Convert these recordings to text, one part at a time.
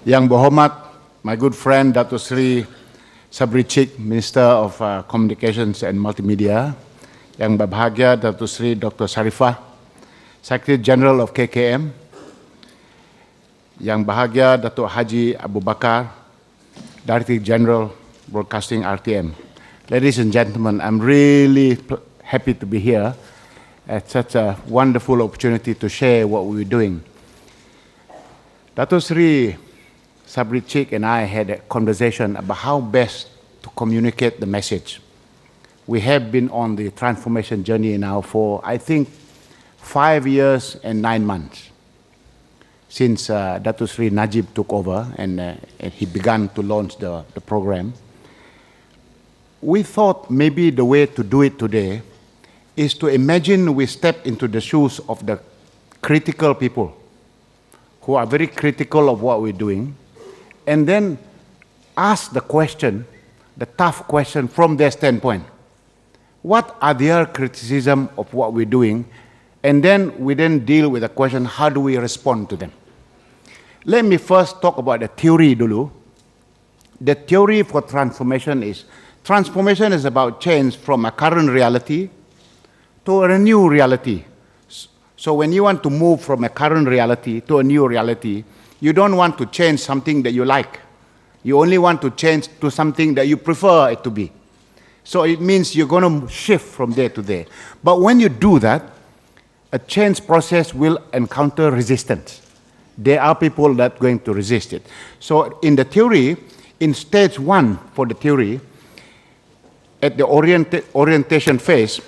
Yang berhormat, my good friend Dato Sri Sabrichik, Minister of Communications and Multimedia. Yang berbahagia Dato Sri Dr. Sarifah, Secretary General of KKM. Yang bahagia Dato Haji Abu Bakar, Director General Broadcasting RTM. Ladies and gentlemen, I'm really happy to be here at such a wonderful opportunity to share what we're doing. Dato Sri Sabrichik and I had a conversation about how best to communicate the message. We have been on the transformation journey now for, I think, 5 years and 9 months since Dato Sri Najib took over and he began to launch the program. We thought maybe the way to do it today is to imagine we step into the shoes of the critical people who are very critical of what we're doing, and then ask the question, the tough question from their standpoint. What are their criticism of what we're doing? And then we deal with the question, how do we respond to them? Let me first talk about the theory dulu. The theory for transformation is about change from a current reality to a new reality. So when you want to move from a current reality to a new reality, you don't want to change something that you like. You only want to change to something that you prefer it to be. So it means you're going to shift from there to there. But when you do that, a change process will encounter resistance. There are people that are going to resist it. So in the theory, in stage 1 for the theory, at the orientation phase,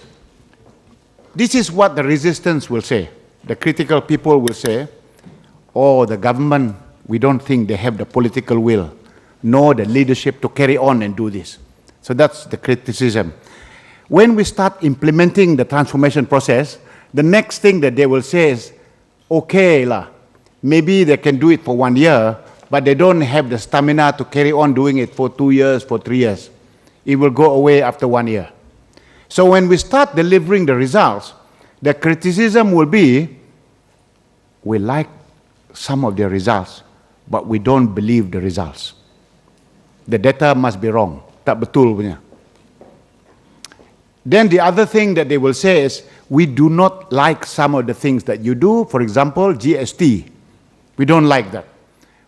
this is what the resistance will say. The critical people will say, oh, the government, we don't think they have the political will, nor the leadership to carry on and do this. So that's the criticism. When we start implementing the transformation process, the next thing that they will say is, okay, maybe they can do it for 1 year, but they don't have the stamina to carry on doing it for 2 years, for 3 years. It will go away after 1 year. So when we start delivering the results, the criticism will be, we like some of the results, but we don't believe the results. The data must be wrong. Tak betul punya. Then the other thing that they will say is, we do not like some of the things that you do. For example, GST. We don't like that.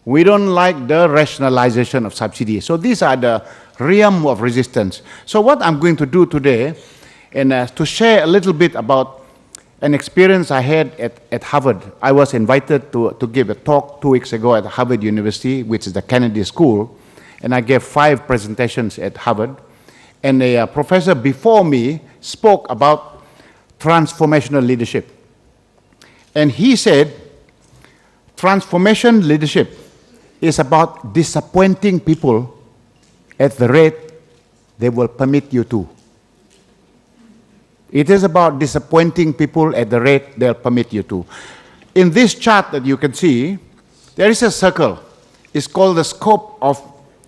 We don't like the rationalization of subsidies. So these are the realm of resistance. So what I'm going to do today, and to share a little bit about an experience I had at Harvard. I was invited to give a talk 2 weeks ago at Harvard University, which is the Kennedy School, and I gave 5 presentations at Harvard. And a professor before me spoke about transformational leadership. And he said, transformation leadership is about disappointing people at the rate they will permit you to. It is about disappointing people at the rate they'll permit you to. In this chart that you can see, there is a circle. It's called the scope of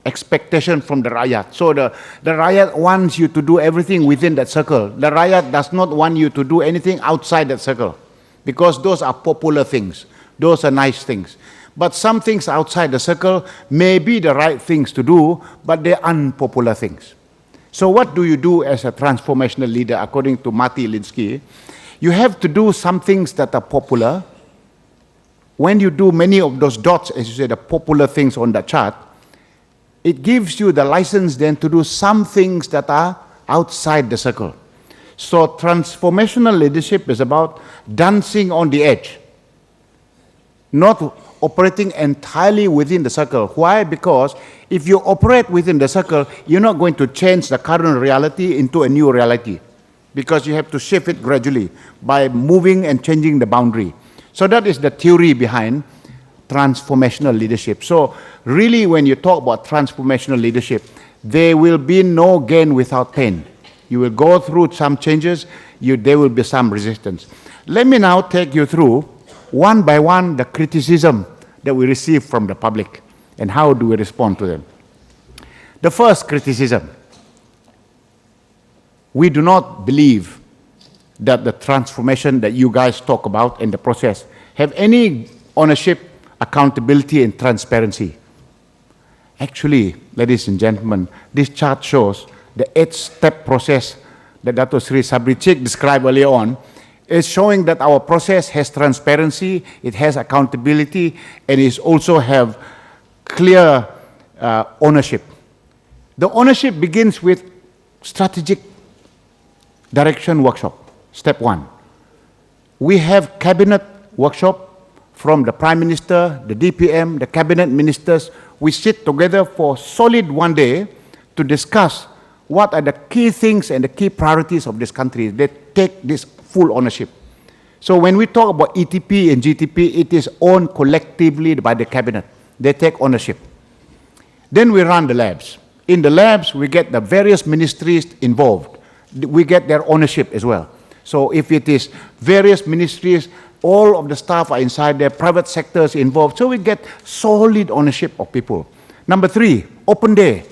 expectation from the Rakyat. So the Rakyat wants you to do everything within that circle. The Rakyat does not want you to do anything outside that circle, because those are popular things. Those are nice things. But some things outside the circle may be the right things to do, but they're unpopular things. So what do you do as a transformational leader, according to Marty Linsky? You have to do some things that are popular. When you do many of those dots, as you say, the popular things on the chart, it gives you the license then to do some things that are outside the circle. So transformational leadership is about dancing on the edge, not operating entirely within the circle. Why? Because if you operate within the circle, you're not going to change the current reality into a new reality, because you have to shift it gradually by moving and changing the boundary. So that is the theory behind transformational leadership. So really, when you talk about transformational leadership, there will be no gain without pain. You will go through some changes, there will be some resistance. Let me now take you through, one by one, the criticism that we receive from the public and how do we respond to them. The first criticism, we do not believe that the transformation that you guys talk about in the process have any ownership, accountability, and transparency. Actually, ladies and gentlemen, this chart shows the 8-step process that Dato Sri Sabri Cik described earlier on, is showing that our process has transparency, it has accountability, and it also have clear ownership. The ownership begins with strategic direction workshop, step 1. We have cabinet workshop from the Prime Minister, the DPM, the cabinet ministers. We sit together for solid 1 day to discuss what are the key things and the key priorities of this country. They take this full ownership. So when we talk about ETP and GTP, it is owned collectively by the cabinet. They take ownership. Then we run the labs. In the labs, we get the various ministries involved. We get their ownership as well. So if it is various ministries, all of the staff are inside there, private sectors involved. So we get solid ownership of people. Number 3, open day.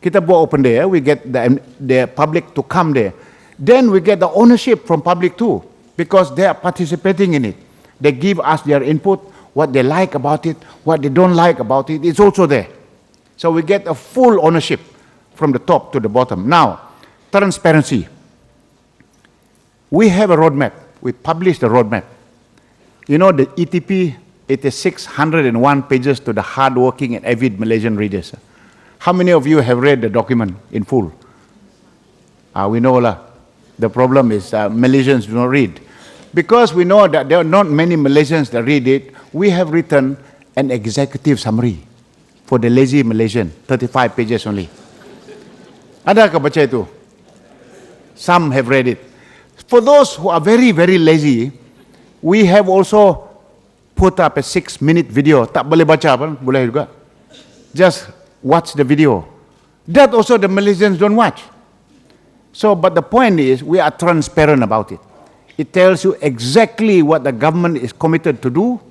Kita buat open day, we get the public to come there. Then we get the ownership from public too, because they are participating in it. They give us their input, what they like about it, what they don't like about it, it's also there. So we get a full ownership from the top to the bottom. Now, transparency. We have a roadmap. We publish the roadmap. You know, the ETP, it is 601 pages to the hardworking and avid Malaysian readers. How many of you have read the document in full? We know lah. The problem is Malaysians do not read. Because we know that there are not many Malaysians that read it, we have written an executive summary for the lazy Malaysian, 35 pages only. Adakah baca itu? Some have read it. For those who are very, very lazy, we have also put up a 6-minute video. Tak boleh baca pun, boleh juga. Just watch the video. That also the Malaysians don't watch. So, but the point is, we are transparent about it. It tells you exactly what the government is committed to do,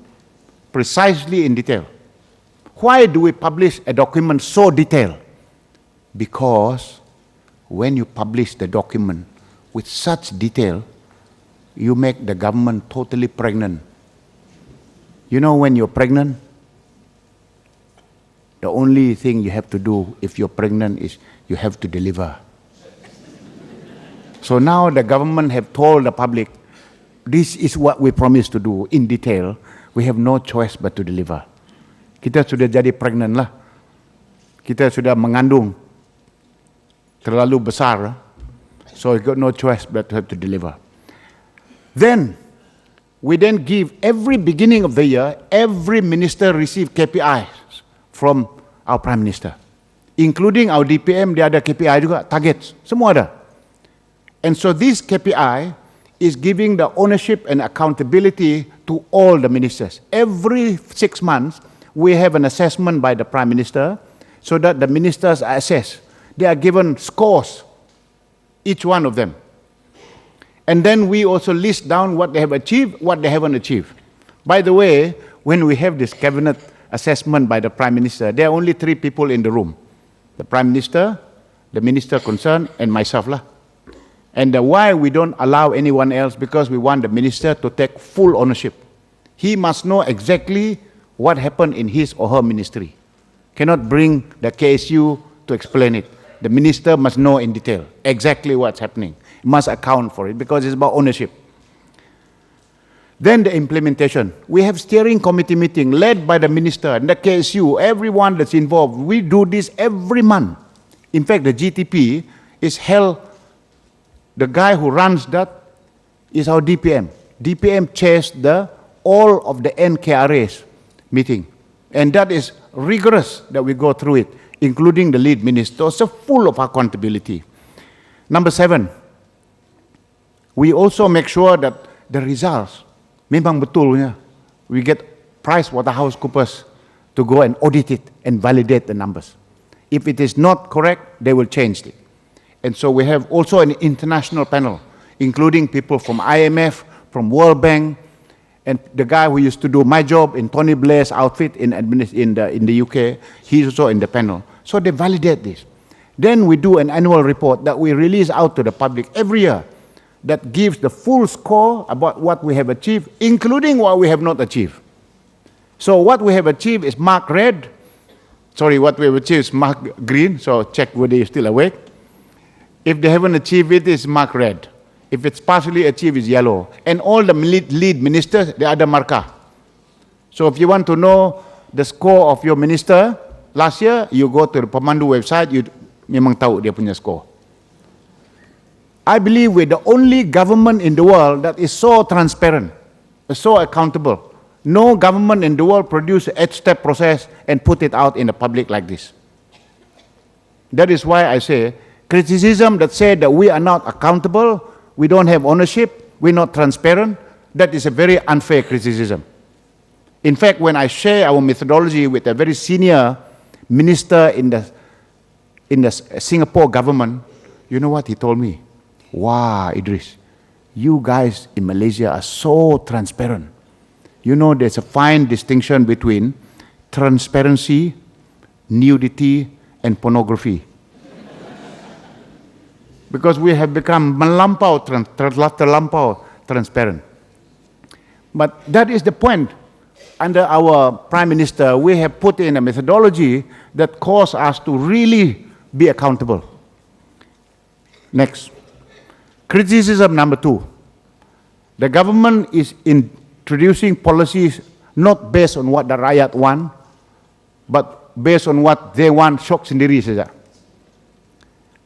precisely in detail. Why do we publish a document so detailed? Because when you publish the document with such detail, you make the government totally pregnant. You know, when you're pregnant, the only thing you have to do if you're pregnant is you have to deliver. So now the government have told the public, this is what we promised to do in detail. We have no choice but to deliver. Kita sudah jadi pregnant lah. Kita sudah mengandung terlalu besar. So we got no choice but to have to deliver. Then, we then give every beginning of the year, every minister receive KPIs from our Prime Minister. Including our DPM, dia ada KPI juga, targets, semua ada. And so this KPI is giving the ownership and accountability to all the ministers. Every 6 months, we have an assessment by the Prime Minister so that the ministers are assessed. They are given scores, each one of them. And then we also list down what they have achieved, what they haven't achieved. By the way, when we have this cabinet assessment by the Prime Minister, there are only 3 people in the room. The Prime Minister, the Minister concerned, and myself lah. And why we don't allow anyone else? Because we want the Minister to take full ownership. He must know exactly what happened in his or her ministry. Cannot bring the KSU to explain it. The Minister must know in detail exactly what's happening. He must account for it because it's about ownership. Then the implementation. We have steering committee meeting led by the Minister and the KSU, everyone that's involved. We do this every month. In fact, the GTP is held. The guy who runs that is our DPM. DPM chairs all of the NKRA's meeting. And that is rigorous that we go through it, including the lead minister, so full of accountability. Number 7, we also make sure that the results, memang betulnya, we get PricewaterhouseCoopers to go and audit it and validate the numbers. If it is not correct, they will change it. And so we have also an international panel, including people from IMF, from World Bank, and the guy who used to do my job in Tony Blair's outfit in the UK, he's also in the panel. So they validate this. Then we do an annual report that we release out to the public every year that gives the full score about what we have achieved, including what we have not achieved. So what we have achieved is marked red, sorry, what we have achieved is marked green, so check whether you're still awake. If they haven't achieved it, it's marked red. If it's partially achieved, it's yellow. And all the lead ministers, they are the marker. So if you want to know the score of your minister last year, you go to the Pemandu website, you memang tahu dia punya score. I believe we're the only government in the world that is so transparent, so accountable. No government in the world produce an 8-step process and put it out in the public like this. That is why I say, criticism that said that we are not accountable, we don't have ownership, we're not transparent, that is a very unfair criticism. In fact, when I share our methodology with a very senior minister in the Singapore government, you know what he told me? Wow, Idris, you guys in Malaysia are so transparent. You know, there's a fine distinction between transparency, nudity, and pornography. Because we have become terlampau transparent. But that is the point. Under our Prime Minister, we have put in a methodology that calls us to really be accountable. Next. Criticism number 2. The government is introducing policies not based on what the rakyat want, but based on what they want, syok sendiri saja.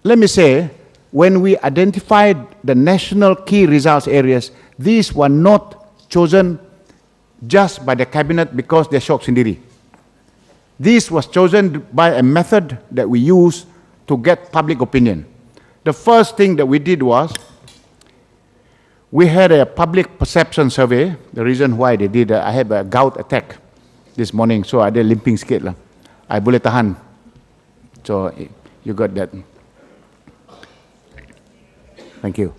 Let me say, when we identified the national key results areas, these were not chosen just by the cabinet because they're syok sendiri. This was chosen by a method that we use to get public opinion. The first thing that we did was, we had a public perception survey. The reason why they did, I had a gout attack this morning, so ada limping sikit lah. I boleh tahan. So you got that. Thank you.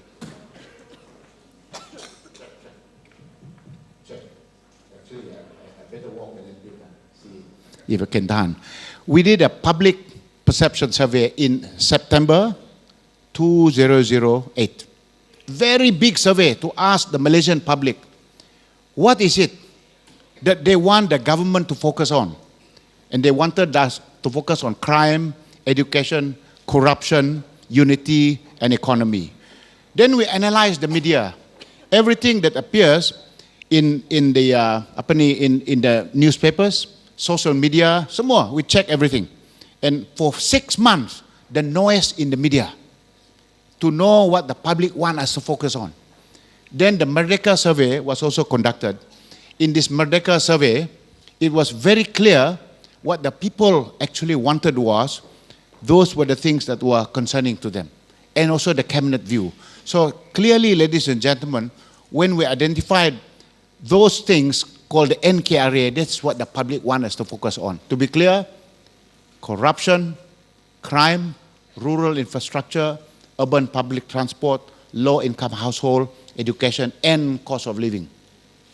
If I can tahan. We did a public perception survey in September 2008. Very big survey to ask the Malaysian public, what is it that they want the government to focus on? And they wanted us to focus on crime, education, corruption, unity, and economy. Then we analyzed the media. Everything that appears in the newspapers, social media, semua, we check everything. And for 6 months, the noise in the media, to know what the public want us to focus on. Then the Merdeka survey was also conducted. In this Merdeka survey, it was very clear what the people actually wanted was, those were the things that were concerning to them. And also the cabinet view. So clearly, ladies and gentlemen, when we identified those things called the NKRA, that's what the public want us to focus on. To be clear, corruption, crime, rural infrastructure, urban public transport, low-income household, education, and cost of living.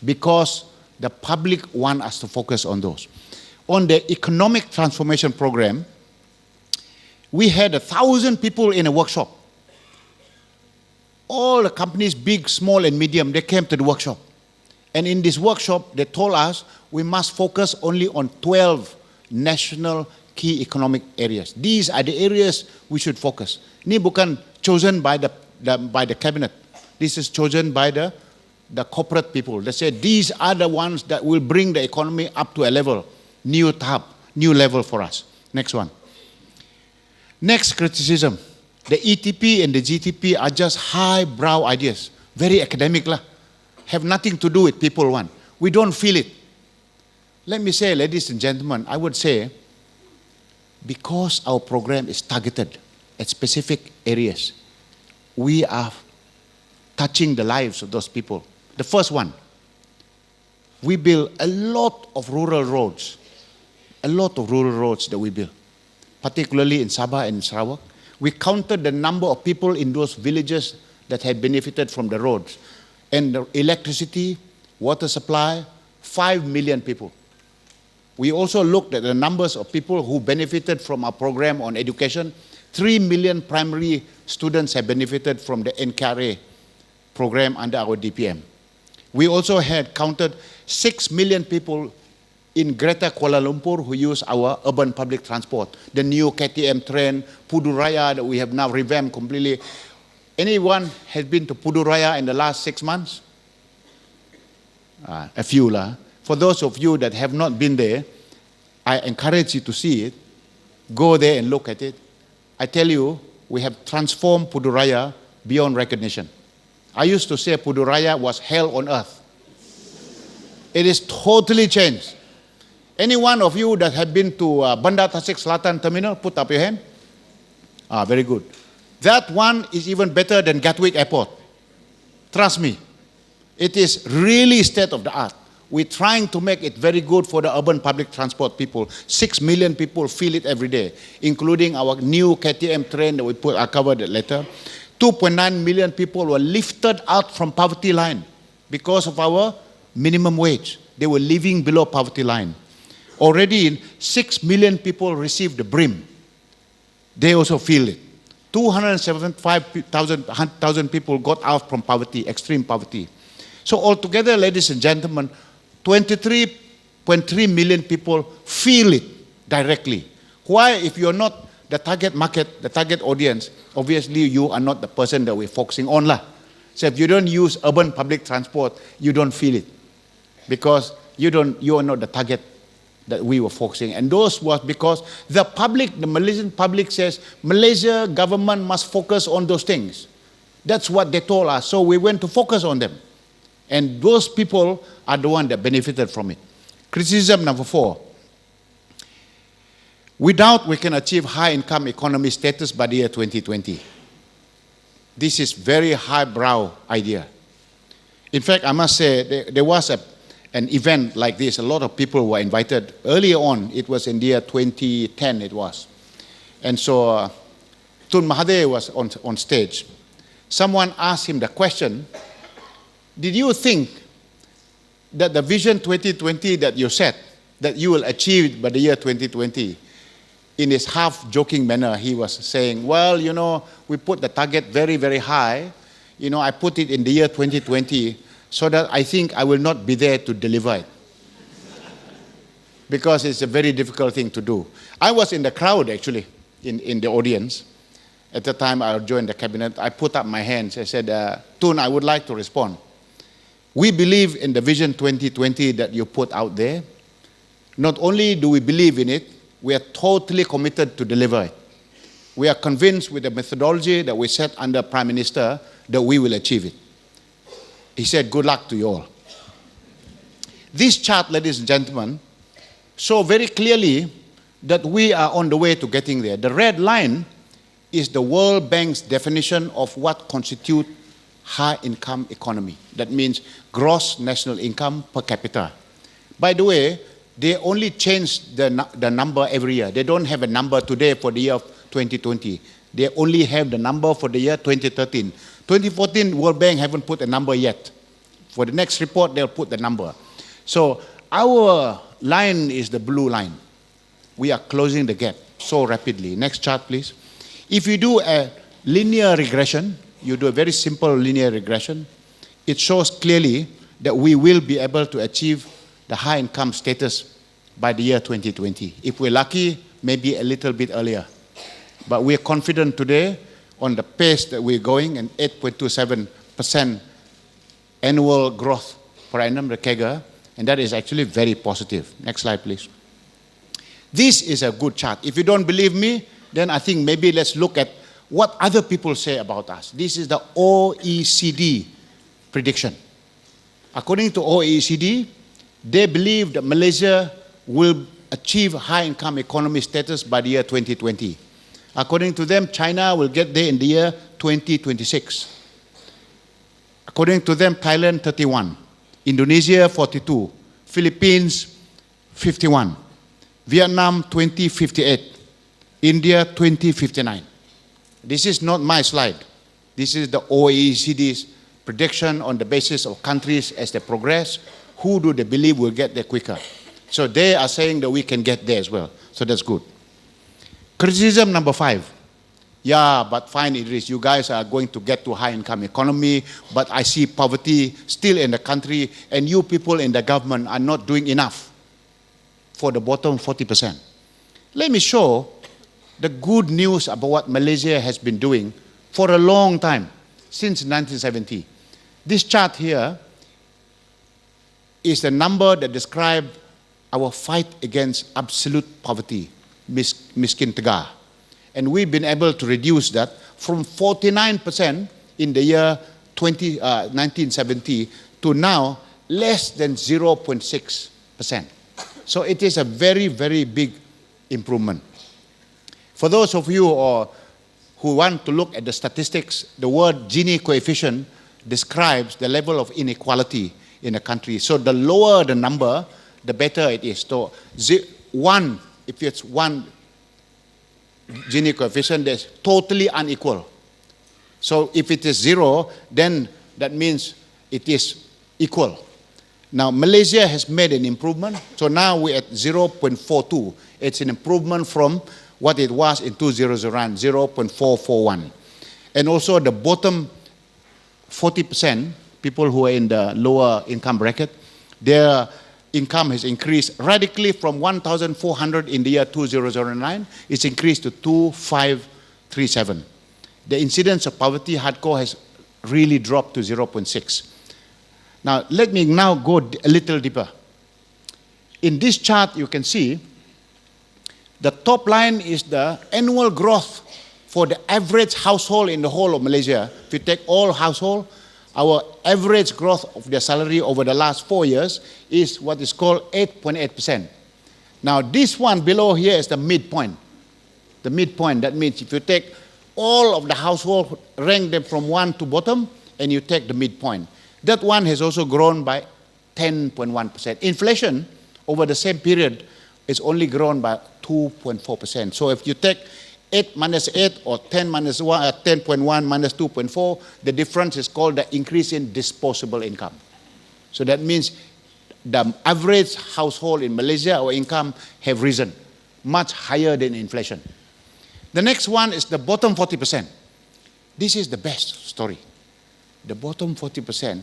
Because the public want us to focus on those. On the economic transformation program, we had 1,000 people in a workshop. All the companies, big, small, and medium, they came to the workshop. And in this workshop, they told us we must focus only on 12 national key economic areas. These are the areas we should focus. Ni bukan chosen by the cabinet. This is chosen by the corporate people. They say these are the ones that will bring the economy up to a level, new level for us. Next one. Next criticism. The ETP and the GTP are just highbrow ideas, very academic lah. Have nothing to do with people want. We don't feel it. Let me say, ladies and gentlemen, I would say, because our program is targeted at specific areas, we are touching the lives of those people. The first one, we build a lot of rural roads. A lot of rural roads that we build, particularly in Sabah and Sarawak. We counted the number of people in those villages that had benefited from the roads. And the electricity, water supply, 5 million people. We also looked at the numbers of people who benefited from our program on education. 3 million primary students have benefited from the NKRA program under our DPM. We also had counted 6 million people in Greater Kuala Lumpur who use our urban public transport. The new KTM train, Pudu Raya that we have now revamped completely. Anyone has been to Pudu Raya in the last 6 months? A few lah. For those of you that have not been there, I encourage you to see it. Go there and look at it. I tell you, we have transformed Pudu Raya beyond recognition. I used to say Pudu Raya was hell on earth. It is totally changed. Any one of you that have been to Bandar Tasik Selatan Terminal, put up your hand. Very good. That one is even better than Gatwick Airport. Trust me. It is really state of the art. We're trying to make it very good for the urban public transport people. 6 million people feel it every day, including our new KTM train that I'll cover that later. 2.9 million people were lifted out from poverty line because of our minimum wage. They were living below poverty line. Already 6 million people received the BRIM. They also feel it. 275,000 people got out from poverty, extreme poverty. So altogether, ladies and gentlemen, 23.3 million people feel it directly. Why? If you're not the target market, the target audience, obviously you are not the person that we're focusing on lah. So if you don't use urban public transport, you don't feel it. Because you are not the target that we were focusing. And those was because the public, the Malaysian public says, Malaysia government must focus on those things. That's what they told us. So we went to focus on them. And those people are the ones that benefited from it. Criticism number 4. We doubt we can achieve high income economy status by the year 2020. This is very highbrow idea. In fact, I must say there was an event like this. A lot of people were invited. Earlier on, it was in the year 2010 it was. And so Tun Mahathir was on stage. Someone asked him the question, did you think that the vision 2020 that you set, that you will achieve by the year 2020, in his half-joking manner, he was saying, well, you know, we put the target very, very high. You know, I put it in the year 2020 so that I think I will not be there to deliver it. Because it's a very difficult thing to do. I was in the crowd, actually, in the audience. At the time I joined the cabinet, I put up my hands. I said, Tun, I would like to respond. We believe in the Vision 2020 that you put out there. Not only do we believe in it, we are totally committed to deliver it. We are convinced with the methodology that we set under Prime Minister that we will achieve it. He said, good luck to you all. This chart, ladies and gentlemen, shows very clearly that we are on the way to getting there. The red line is the World Bank's definition of what constitutes high-income economy. That means gross national income per capita. By the way, they only change the number every year. They don't have a number today for the year of 2020. They only have the number for the year 2013. 2014, World Bank haven't put a number yet. For the next report, they'll put the number. So our line is the blue line. We are closing the gap so rapidly. Next chart, please. If you do a linear regression, you do a very simple linear regression, it shows clearly that we will be able to achieve the high income status by the year 2020. If we're lucky, maybe a little bit earlier. But we're confident today on the pace that we're going, and 8.27% annual growth per annum, the CAGR, and that is actually very positive. Next slide, please. This is a good chart. If you don't believe me, then I think maybe let's look at what other people say about us. This is the OECD prediction. According to OECD, they believe that Malaysia will achieve high-income economy status by the year 2020. According to them, China will get there in the year 2026. According to them, Thailand 31, Indonesia 42, Philippines 51, Vietnam 2058, India 2059. This is not my slide. This is the OECD's prediction on the basis of countries as they progress. Who do they believe will get there quicker? So they are saying that we can get there as well. So that's good. Criticism number 5. Yeah, but fine, Idris, you guys are going to get to high income economy, but I see poverty still in the country, and you people in the government are not doing enough. for the bottom 40%. Let me show the good news about what Malaysia has been doing for a long time, since 1970. This chart here is the number that describes our fight against absolute poverty, miskin tegar. And we've been able to reduce that from 49% in the year 1970 to now less than 0.6%. So it is a very, very big improvement. For those of you who want to look at the statistics, the word Gini coefficient describes the level of inequality in a country. So the lower the number, the better it is. So one, if it's one Gini coefficient, that's totally unequal. So if it is 0, then that means it is equal. Now Malaysia has made an improvement. So now we're at 0.42. It's an improvement from what it was in 2009, 0.441. And also the bottom 40%, people who are in the lower income bracket, their income has increased radically from 1,400 in the year 2009. It's increased to 2,537. The incidence of poverty hardcore has really dropped to 0.6. Now, let me now go a little deeper. In this chart, you can see the top line is the annual growth for the average household in the whole of Malaysia. If you take all household, our average growth of their salary over the last 4 years is what is called 8.8%. Now, this one below here is the midpoint. The midpoint, that means if you take all of the household, rank them from 1 to bottom, and you take the midpoint. That one has also grown by 10.1%. Inflation over the same period is only grown by 2.4%. So if you take 8 minus 8 or 10 minus 1, 10.1 minus 2.4, the difference is called the increase in disposable income. So that means the average household in Malaysia, our income have risen much higher than inflation. The next one is the bottom 40%. This is the best story. The bottom 40%,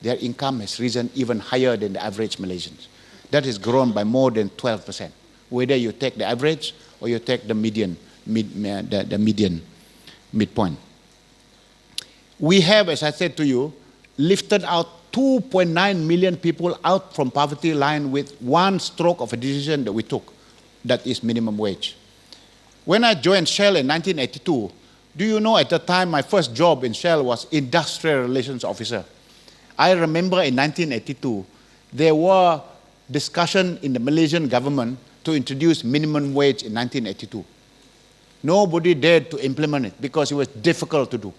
their income has risen even higher than the average Malaysians. That has grown by more than 12%. Whether you take the average or you take the median, the median midpoint. We have, as I said to you, lifted out 2.9 million people out from poverty line with one stroke of a decision that we took, that is minimum wage. When I joined Shell in 1982, do you know at the time my first job in Shell was Industrial Relations Officer. I remember in 1982, there were discussion in the Malaysian government to introduce minimum wage in 1982. Nobody dared to implement it because it was difficult to do.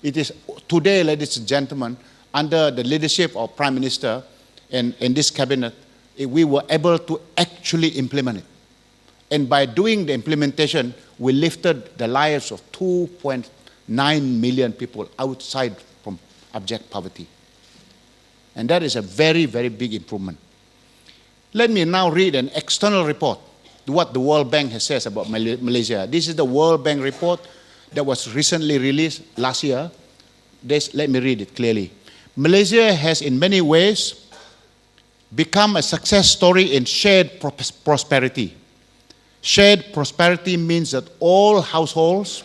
It is today, ladies and gentlemen, under the leadership of Prime Minister and in this cabinet, we were able to actually implement it. And by doing the implementation, we lifted the lives of 2.9 million people outside from abject poverty. And that is a very, very big improvement. Let me now read an external report, what the World Bank has said about Malaysia. This is the World Bank report that was recently released last year. Let me read it clearly. Malaysia has in many ways become a success story in shared prosperity. Shared prosperity means that all households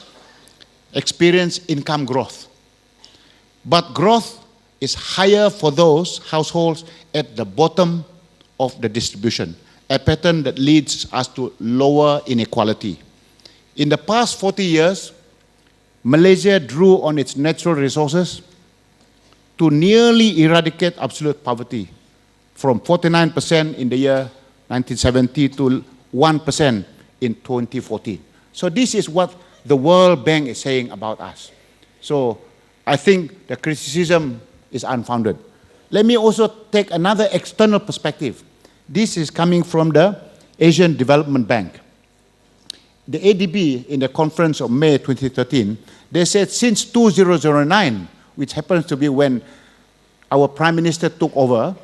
experience income growth. But growth is higher for those households at the bottom of the distribution, a pattern that leads us to lower inequality. In the past 40 years, Malaysia drew on its natural resources to nearly eradicate absolute poverty from 49% in the year 1970 to 1% in 2014. So this is what the World Bank is saying about us. So I think the criticism is unfounded. Let me also take another external perspective. This is coming from the Asian Development Bank. The ADB, in the conference of May 2013, they said since 2009, which happens to be when our Prime Minister took over,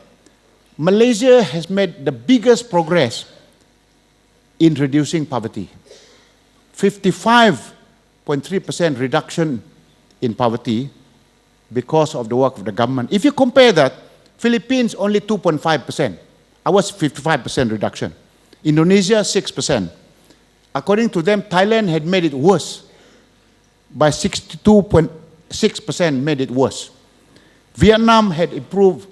Malaysia has made the biggest progress in reducing poverty. 55.3% reduction in poverty because of the work of the government. If you compare that, Philippines only 2.5%. Ours 55% reduction. Indonesia, 6%. According to them, Thailand had made it worse. By 62.6% made it worse. Vietnam had improved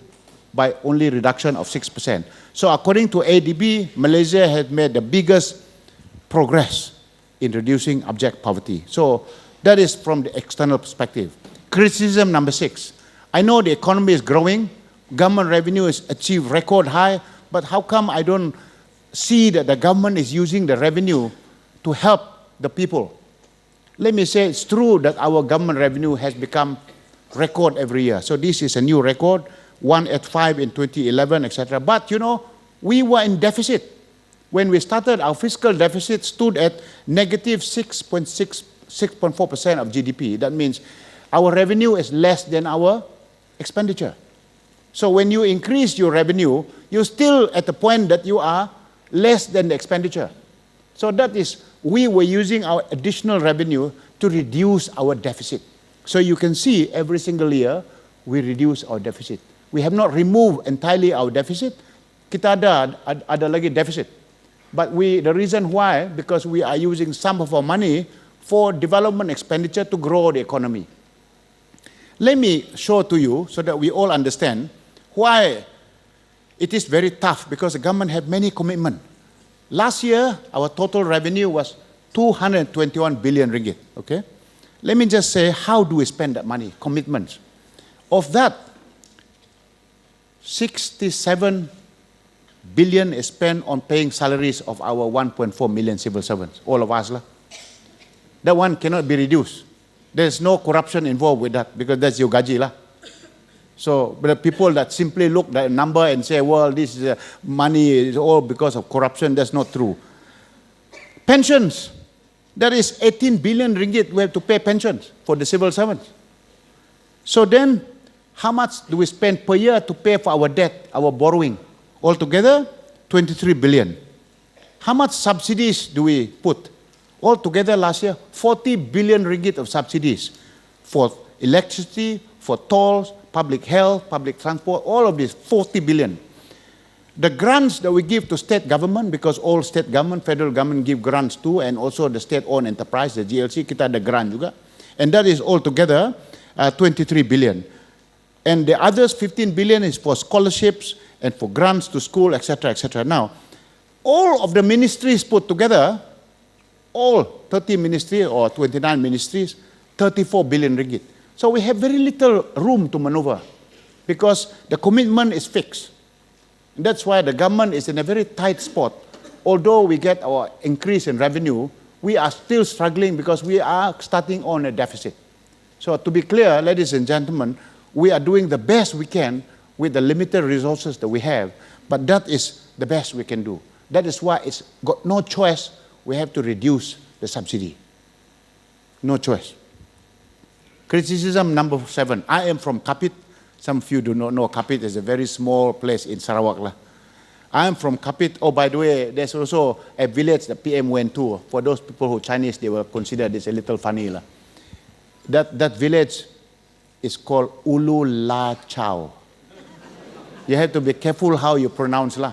by only reduction of 6%. So according to ADB, Malaysia had made the biggest progress in reducing abject poverty. So that is from the external perspective. Criticism number 6. I know the economy is growing, government revenue has achieved record high, but how come I don't see that the government is using the revenue to help the people? Let me say it's true that our government revenue has become record every year. So this is a new record, 185 in 2011, etc. But you know, we were in deficit. When we started, our fiscal deficit stood at negative 6.4% of GDP. That means our revenue is less than our expenditure. So when you increase your revenue, you're still at the point that you are less than the expenditure. So that is, we were using our additional revenue to reduce our deficit. So you can see every single year, we reduce our deficit. We have not removed entirely our deficit. Kita ada lagi deficit. But the reason why, because we are using some of our money for development expenditure to grow the economy. Let me show to you so that we all understand why it is very tough, because the government have many commitments. Last year, our total revenue was 221 billion ringgit, okay? Let me just say, how do we spend that money? Commitments. Of that, 67 billion is spent on paying salaries of our 1.4 million civil servants, all of us. That one cannot be reduced. There's no corruption involved with that, because that's your gaji lah. So, but the people that simply look at a number and say, well, this is money is all because of corruption, that's not true. Pensions, there is 18 billion ringgit we have to pay pensions for the civil servants. So then, how much do we spend per year to pay for our debt, our borrowing? Altogether, 23 billion. How much subsidies do we put? Altogether last year, 40 billion ringgit of subsidies for electricity, for tolls, public health, public transport, all of this, 40 billion. The grants that we give to state government, because all state government, federal government give grants too, and also the state-owned enterprise, the GLC, kita ada grant juga. And that is altogether 23 billion. And the others, 15 billion is for scholarships and for grants to school, etc., etc. Now, all of the ministries put together, all 30 ministries or 29 ministries, 34 billion ringgit. So we have very little room to maneuver because the commitment is fixed. And that's why the government is in a very tight spot. Although we get our increase in revenue, we are still struggling because we are starting on a deficit. So to be clear, ladies and gentlemen, we are doing the best we can with the limited resources that we have, but that is the best we can do. That is why it's got no choice. We have to reduce the subsidy. No choice. Criticism number 7. I am from Kapit. Some of you do not know Kapit is a very small place in Sarawak. I am from Kapit. Oh, by the way, there's also a village that PM went to. For those people who are Chinese, they will consider this a little funny. That village is called Ulu La Chao. You have to be careful how you pronounce lah.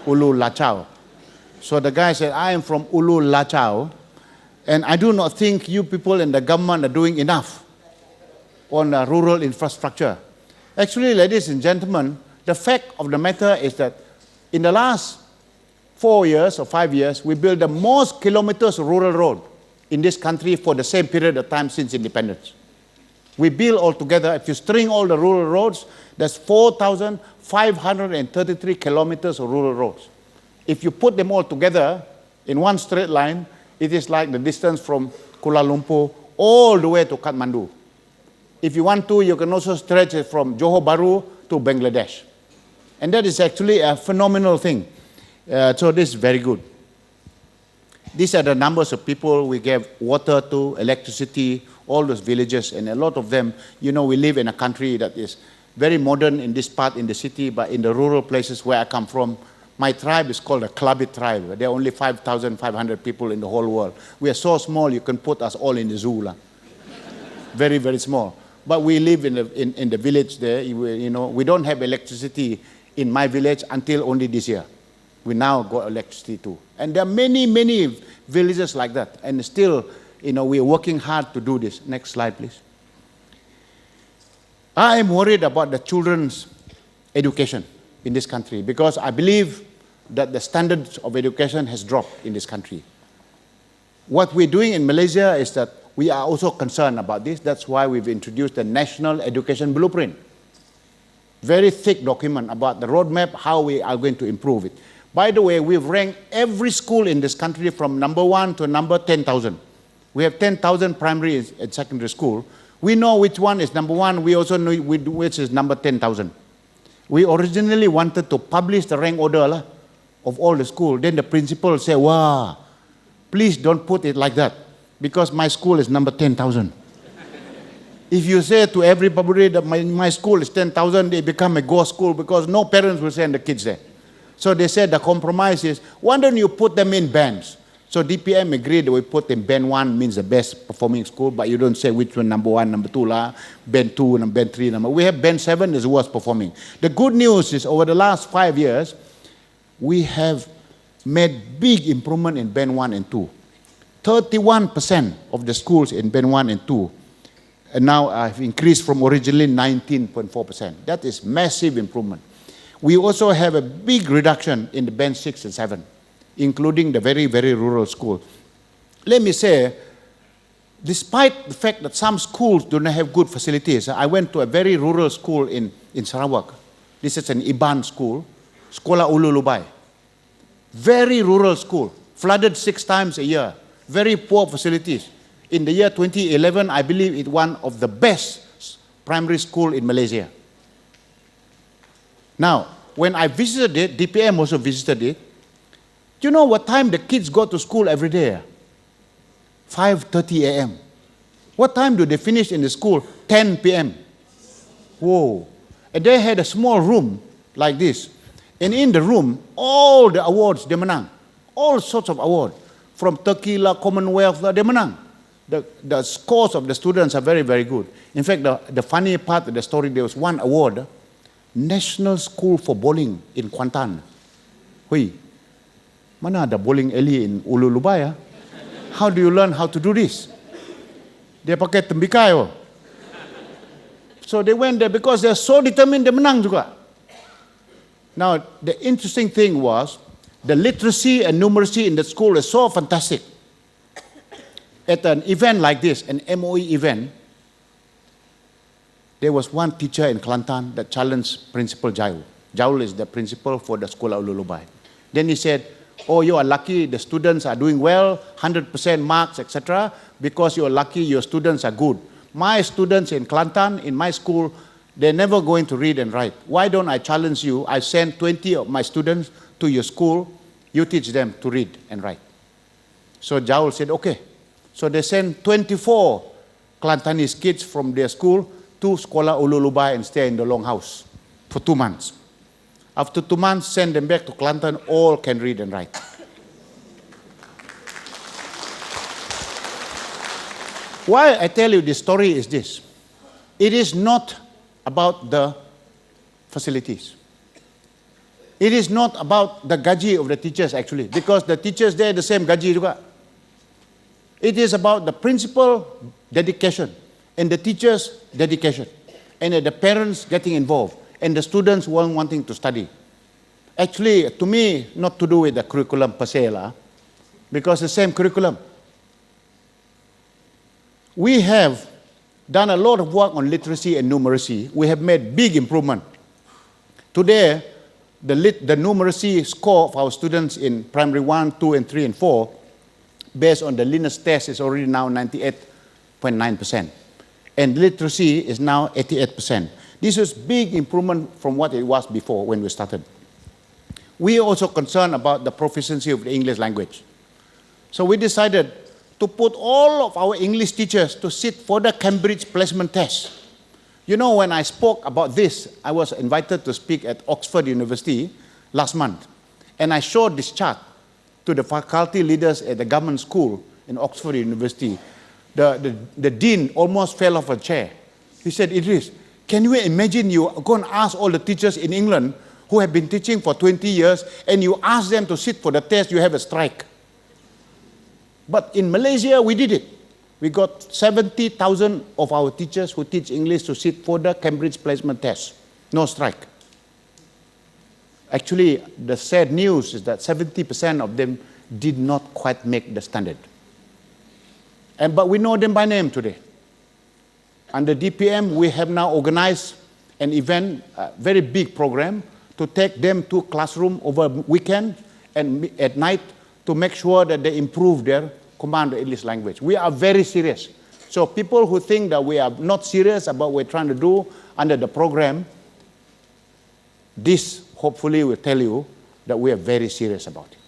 Ulu La Chao. So the guy said, I am from Ulu La Chao, and I do not think you people in the government are doing enough on rural infrastructure. Actually, ladies and gentlemen, the fact of the matter is that in the last 4 years or 5 years, we built the most kilometers of rural road in this country for the same period of time since independence. We build altogether, if you string all the rural roads, that's 4,533 kilometers of rural roads. If you put them all together in one straight line, it is like the distance from Kuala Lumpur all the way to Kathmandu. If you want to, you can also stretch it from Johor Bahru to Bangladesh. And that is actually a phenomenal thing. So this is very good. These are the numbers of people we gave water to, electricity, all those villages, and a lot of them, you know, we live in a country that is very modern in this part in the city, but in the rural places where I come from, my tribe is called a Klabit tribe. There are only 5,500 people in the whole world. We are so small, you can put us all in the zoo. Very, very small. But we live in the village there. You know, we don't have electricity in my village until only this year. We now got electricity too. And there are many, many villages like that. And still, we are working hard to do this. Next slide, please. I am worried about the children's education in this country because I believe that the standards of education has dropped in this country. What we're doing in Malaysia is that we are also concerned about this. That's why we've introduced the National Education Blueprint. Very thick document about the roadmap, how we are going to improve it. By the way, we've ranked every school in this country from number 1 to number 10,000. We have 10,000 primary and secondary school. We know which one is number 1. We also know which is number 10,000. We originally wanted to publish the rank order of all the schools. Then the principal said, wow, please don't put it like that because my school is number 10,000. If you say to everybody that my school is 10,000, they become a ghost school because no parents will send the kids there. So they said the compromise is, why don't you put them in bands? So DPM agreed that we put in band 1 means the best performing school, but you don't say which one, number 1, number 2, band 2, and band 3. We have band 7 is the worst performing. The good news is over the last 5 years, we have made big improvement in band 1 and 2. 31% of the schools in band 1 and 2 and now have increased from originally 19.4%. That is massive improvement. We also have a big reduction in the band 6 and 7, including the very, very rural school. Let me say, despite the fact that some schools do not have good facilities, I went to a very rural school in Sarawak. This is an Iban school, Sekolah Ulu Lubai. Very rural school, flooded 6 times a year, very poor facilities. In the year 2011, I believe it's one of the best primary school in Malaysia. Now, when I visited it, DPM also visited it. Do you know what time the kids go to school every day? 5:30 a.m. What time do they finish in the school? 10 p.m. Whoa. And they had a small room like this. And in the room, all the awards, they menang. All sorts of awards. From Turkey, Commonwealth, they menang. The scores of the students are very, very good. In fact, the funny part of the story, there was one award, National School for Bowling in Kuantan. Hui, mana ada bowling alley in Ulu Lubai? How do you learn how to do this? Dia pakai tembikai. So they went there because they're so determined, they menang juga. Now, the interesting thing was, the literacy and numeracy in the school is so fantastic. At an event like this, an MOE event, there was one teacher in Kelantan that challenged Principal Jaul. Jaul is the principal for the Sekolah Ulu Lubai. Then he said, oh, you are lucky, the students are doing well, 100% marks, etc. Because you are lucky, your students are good. My students in Kelantan, in my school, they're never going to read and write. Why don't I challenge you? I send 20 of my students to your school, you teach them to read and write. So Jaul said, okay. So they sent 24 Kelantanese kids from their school to Sekolah Ulu Lubai and stay in the longhouse for 2 months. After 2 months, send them back to Kelantan, all can read and write. Why I tell you this story is this. It is not about the facilities. It is not about the gaji of the teachers actually, because the teachers, they're the same gaji juga. It is about the principal dedication and the teachers' dedication and the parents getting involved and the students wanting to study. Actually, to me, not to do with the curriculum per se, because the same curriculum. We have done a lot of work on literacy and numeracy. We have made big improvement. Today, the numeracy score of our students in primary 1, 2, and 3, and 4, based on the Linus test, is already now 98.9%. And literacy is now 88%. This is big improvement from what it was before when we started. We are also concerned about the proficiency of the English language. So we decided to put all of our English teachers to sit for the Cambridge placement test. You know, when I spoke about this, I was invited to speak at Oxford University last month. And I showed this chart to the faculty leaders at the government school in Oxford University. The dean almost fell off a chair. He said, Idris, can you imagine you go and ask all the teachers in England who have been teaching for 20 years, and you ask them to sit for the test, you have a strike. But in Malaysia, we did it. We got 70,000 of our teachers who teach English to sit for the Cambridge placement test. No strike. Actually, the sad news is that 70% of them did not quite make the standard. But we know them by name today. Under DPM, we have now organized an event, a very big program, to take them to classroom over weekend and at night to make sure that they improve their command of English language. We are very serious. So people who think that we are not serious about what we're trying to do under the program, this hopefully will tell you that we are very serious about it.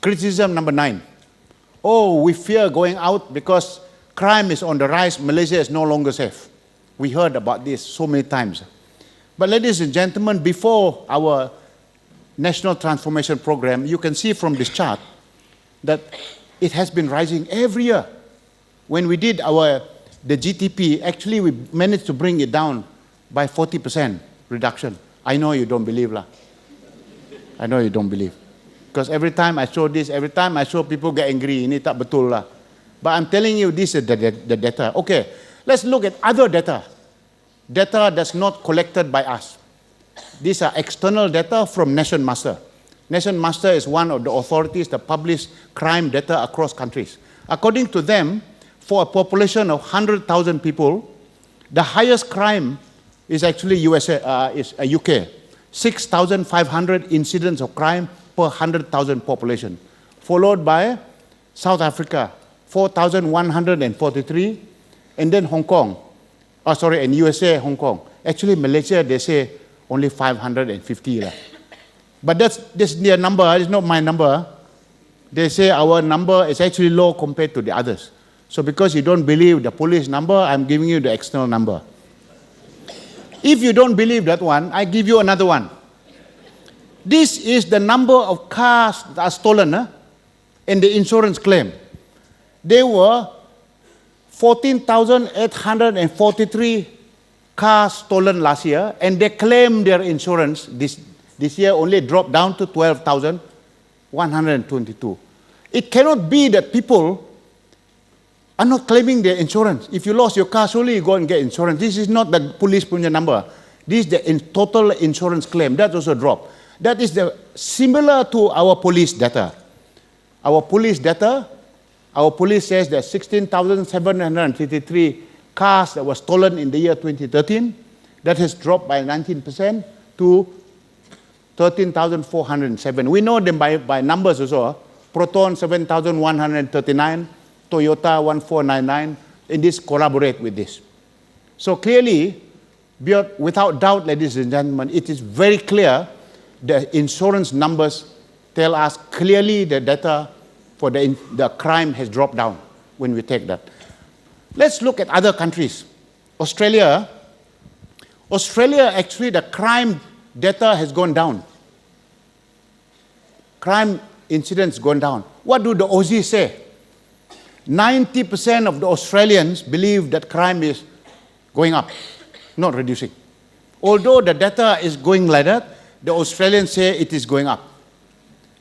Criticism number 9. Oh, we fear going out because crime is on the rise, Malaysia is no longer safe. We heard about this so many times. But ladies and gentlemen, before our National Transformation Program, you can see from this chart that it has been rising every year. When we did the GTP, actually we managed to bring it down by 40% reduction. I know you don't believe lah. I know you don't believe. Because every time I show this, every time I show people get angry, ini tak betul lah. But I'm telling you, this is the data. Okay, let's look at other data. Data that's not collected by us. These are external data from Nation Master. Nation Master is one of the authorities that publish crime data across countries. According to them, for a population of 100,000 people, the highest crime is actually UK. 6,500 incidents of crime per 100,000 population, followed by South Africa, 4,143, and then Hong Kong. And USA, Hong Kong. Actually, Malaysia, they say only 550. But that's their number, it's not my number. They say our number is actually low compared to the others. So because you don't believe the police number, I'm giving you the external number. If you don't believe that one, I give you another one. This is the number of cars that are stolen and the insurance claim. There were 14,843 cars stolen last year, and they claimed their insurance this year only dropped down to 12,122. It cannot be that people are not claiming their insurance. If you lost your car, surely you go and get insurance. This is not the police punya number. This is the total insurance claim. That also dropped. That is similar to our police data. Our police says that 16,753 cars that were stolen in the year 2013, that has dropped by 19% to 13,407. We know them by numbers also. Proton 7,139, Toyota 1,499, and this corroborate with this. So clearly, without doubt, ladies and gentlemen, it is very clear the insurance numbers tell us clearly the data for the crime has dropped down when we take that. Let's look at other countries. Australia, actually the crime data has gone down. Crime incidents gone down. What do the Aussies say? 90% of the Australians believe that crime is going up, not reducing. Although the data is going like that, the Australians say it is going up.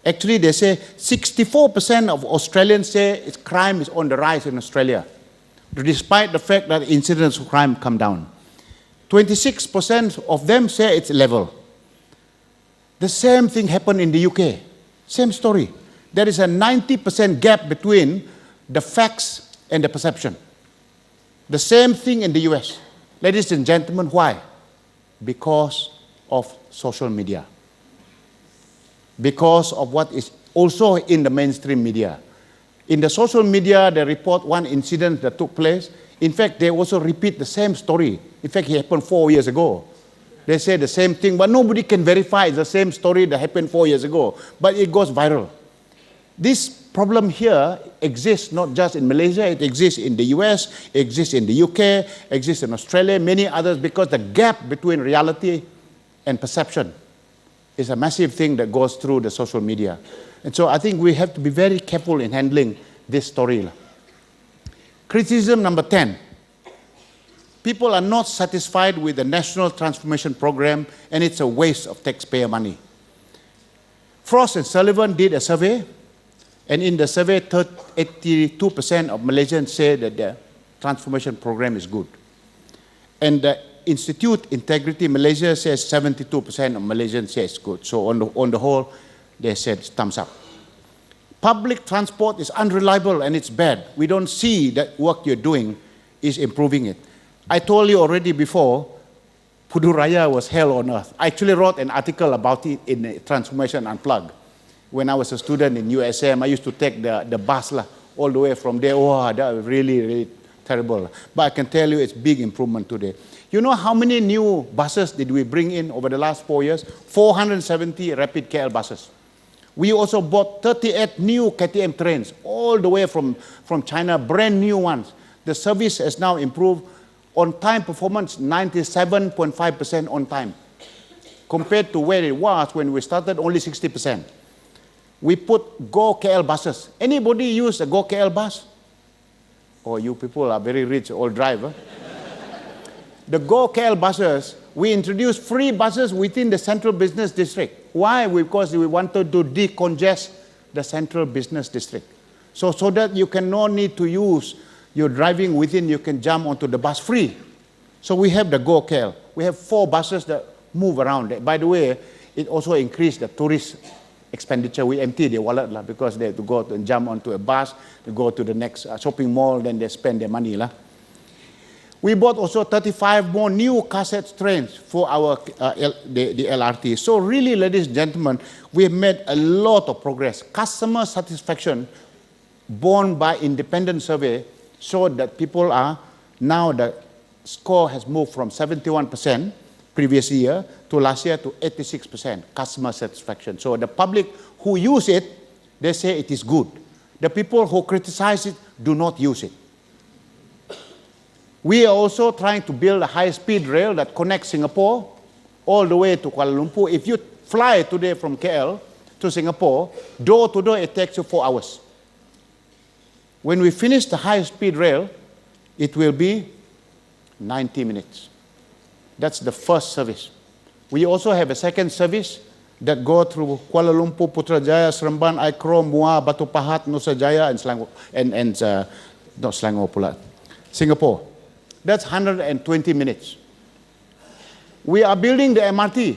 Actually, they say 64% of Australians say crime is on the rise in Australia, despite the fact that incidents of crime come down. 26% of them say it's level. The same thing happened in the UK. Same story. There is a 90% gap between the facts and the perception. The same thing in the US. Ladies and gentlemen, why? Because of social media. Because of what is also in the mainstream media. In the social media, they report one incident that took place. In fact, they also repeat the same story. In fact, it happened 4 years ago. They say the same thing, but nobody can verify it's the same story that happened 4 years ago. But it goes viral. This problem here exists not just in Malaysia, it exists in the US, it exists in the UK, exists in Australia, many others, because the gap between reality and perception is a massive thing that goes through the social media. And so I think we have to be very careful in handling this story. Criticism number 10. People are not satisfied with the National Transformation Program, and it's a waste of taxpayer money. Frost and Sullivan did a survey, and in the survey, 82% of Malaysians say that the transformation program is good. And the Institute Integrity Malaysia says 72% of Malaysians say it's good. So on the whole, they said thumbs up. Public transport is unreliable and it's bad. We don't see that work you're doing is improving it. I told you already before, Pudu Raya was hell on earth. I actually wrote an article about it in Transformation Unplugged. When I was a student in USM, I used to take the bus all the way from there. Oh, that was really, really terrible. But I can tell you it's big improvement today. You know how many new buses did we bring in over the last 4 years? 470 rapid KL buses. We also bought 38 new KTM trains, all the way from China, brand new ones. The service has now improved. On-time performance, 97.5% on time. Compared to where it was when we started, only 60%. We put Go KL buses. Anybody use a Go KL bus? Oh, you people are very rich, all drive. The Go KL buses, we introduced free buses within the Central Business District. Why? Because we wanted to decongest the Central Business District. So that you can no need to use your driving within, you can jump onto the bus free. So we have the Go KL. We have 4 buses that move around. By the way, it also increased the tourist expenditure. We empty their wallet because they have to go and jump onto a bus, to go to the next shopping mall, then they spend their money. We bought also 35 more new cassette trains for our the LRT. So really, ladies and gentlemen, we have made a lot of progress. Customer satisfaction, borne by independent survey, showed that people are, now the score has moved from 71% previous year to last year to 86% customer satisfaction. So the public who use it, they say it is good. The people who criticize it do not use it. We are also trying to build a high-speed rail that connects Singapore all the way to Kuala Lumpur. If you fly today from KL to Singapore, door to door, it takes you 4 hours. When we finish the high-speed rail, it will be 90 minutes. That's the first service. We also have a second service that go through Kuala Lumpur, Putrajaya, Seremban, Aikro, Muar, Batu Pahat, Nusa Jaya, and Selangor, not Selangor pula, Singapore. That's 120 minutes. We are building the MRT.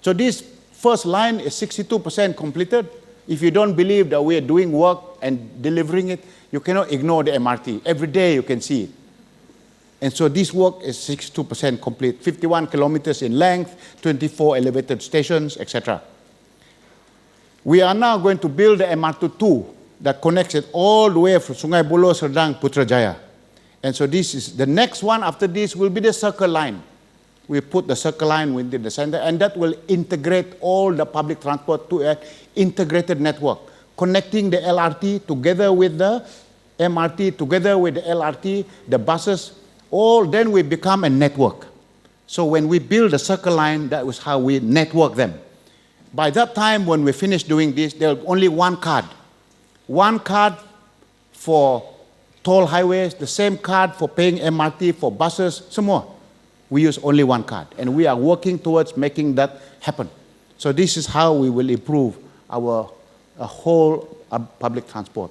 So this first line is 62% completed. If you don't believe that we are doing work and delivering it, you cannot ignore the MRT. Every day you can see it. And so this work is 62% complete, 51 kilometers in length, 24 elevated stations, etc. We are now going to build the MRT2 that connects it all the way from Sungai Buloh, Serdang, Putrajaya. And so this is, the next one after this will be the circle line. We put the circle line within the center, and that will integrate all the public transport to an integrated network, connecting the LRT together with the MRT, together with the LRT, the buses, all, then we become a network. So when we build the circle line, that was how we network them. By that time, when we finish doing this, there will be only one card. One card for toll highways, the same card for paying MRT, for buses, some more. We use only one card, and we are working towards making that happen. So this is how we will improve our whole public transport.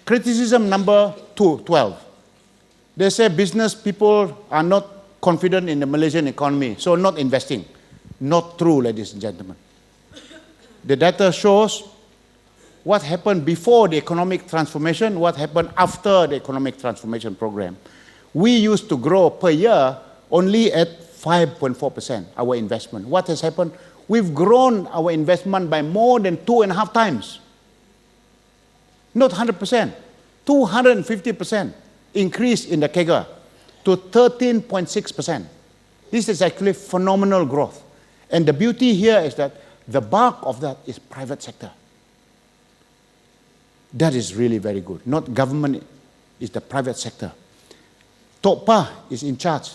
Criticism number 12. They say business people are not confident in the Malaysian economy, so not investing. Not true, ladies and gentlemen. The data shows what happened before the economic transformation, what happened after the economic transformation program. We used to grow per year only at 5.4%, our investment. What has happened? We've grown our investment by more than 2.5 times. Not 100%, 250% increase in the CAGR to 13.6%. This is actually phenomenal growth. And the beauty here is that the bulk of that is private sector. That is really very good. Not government, it's the private sector. Tok Pa is in charge.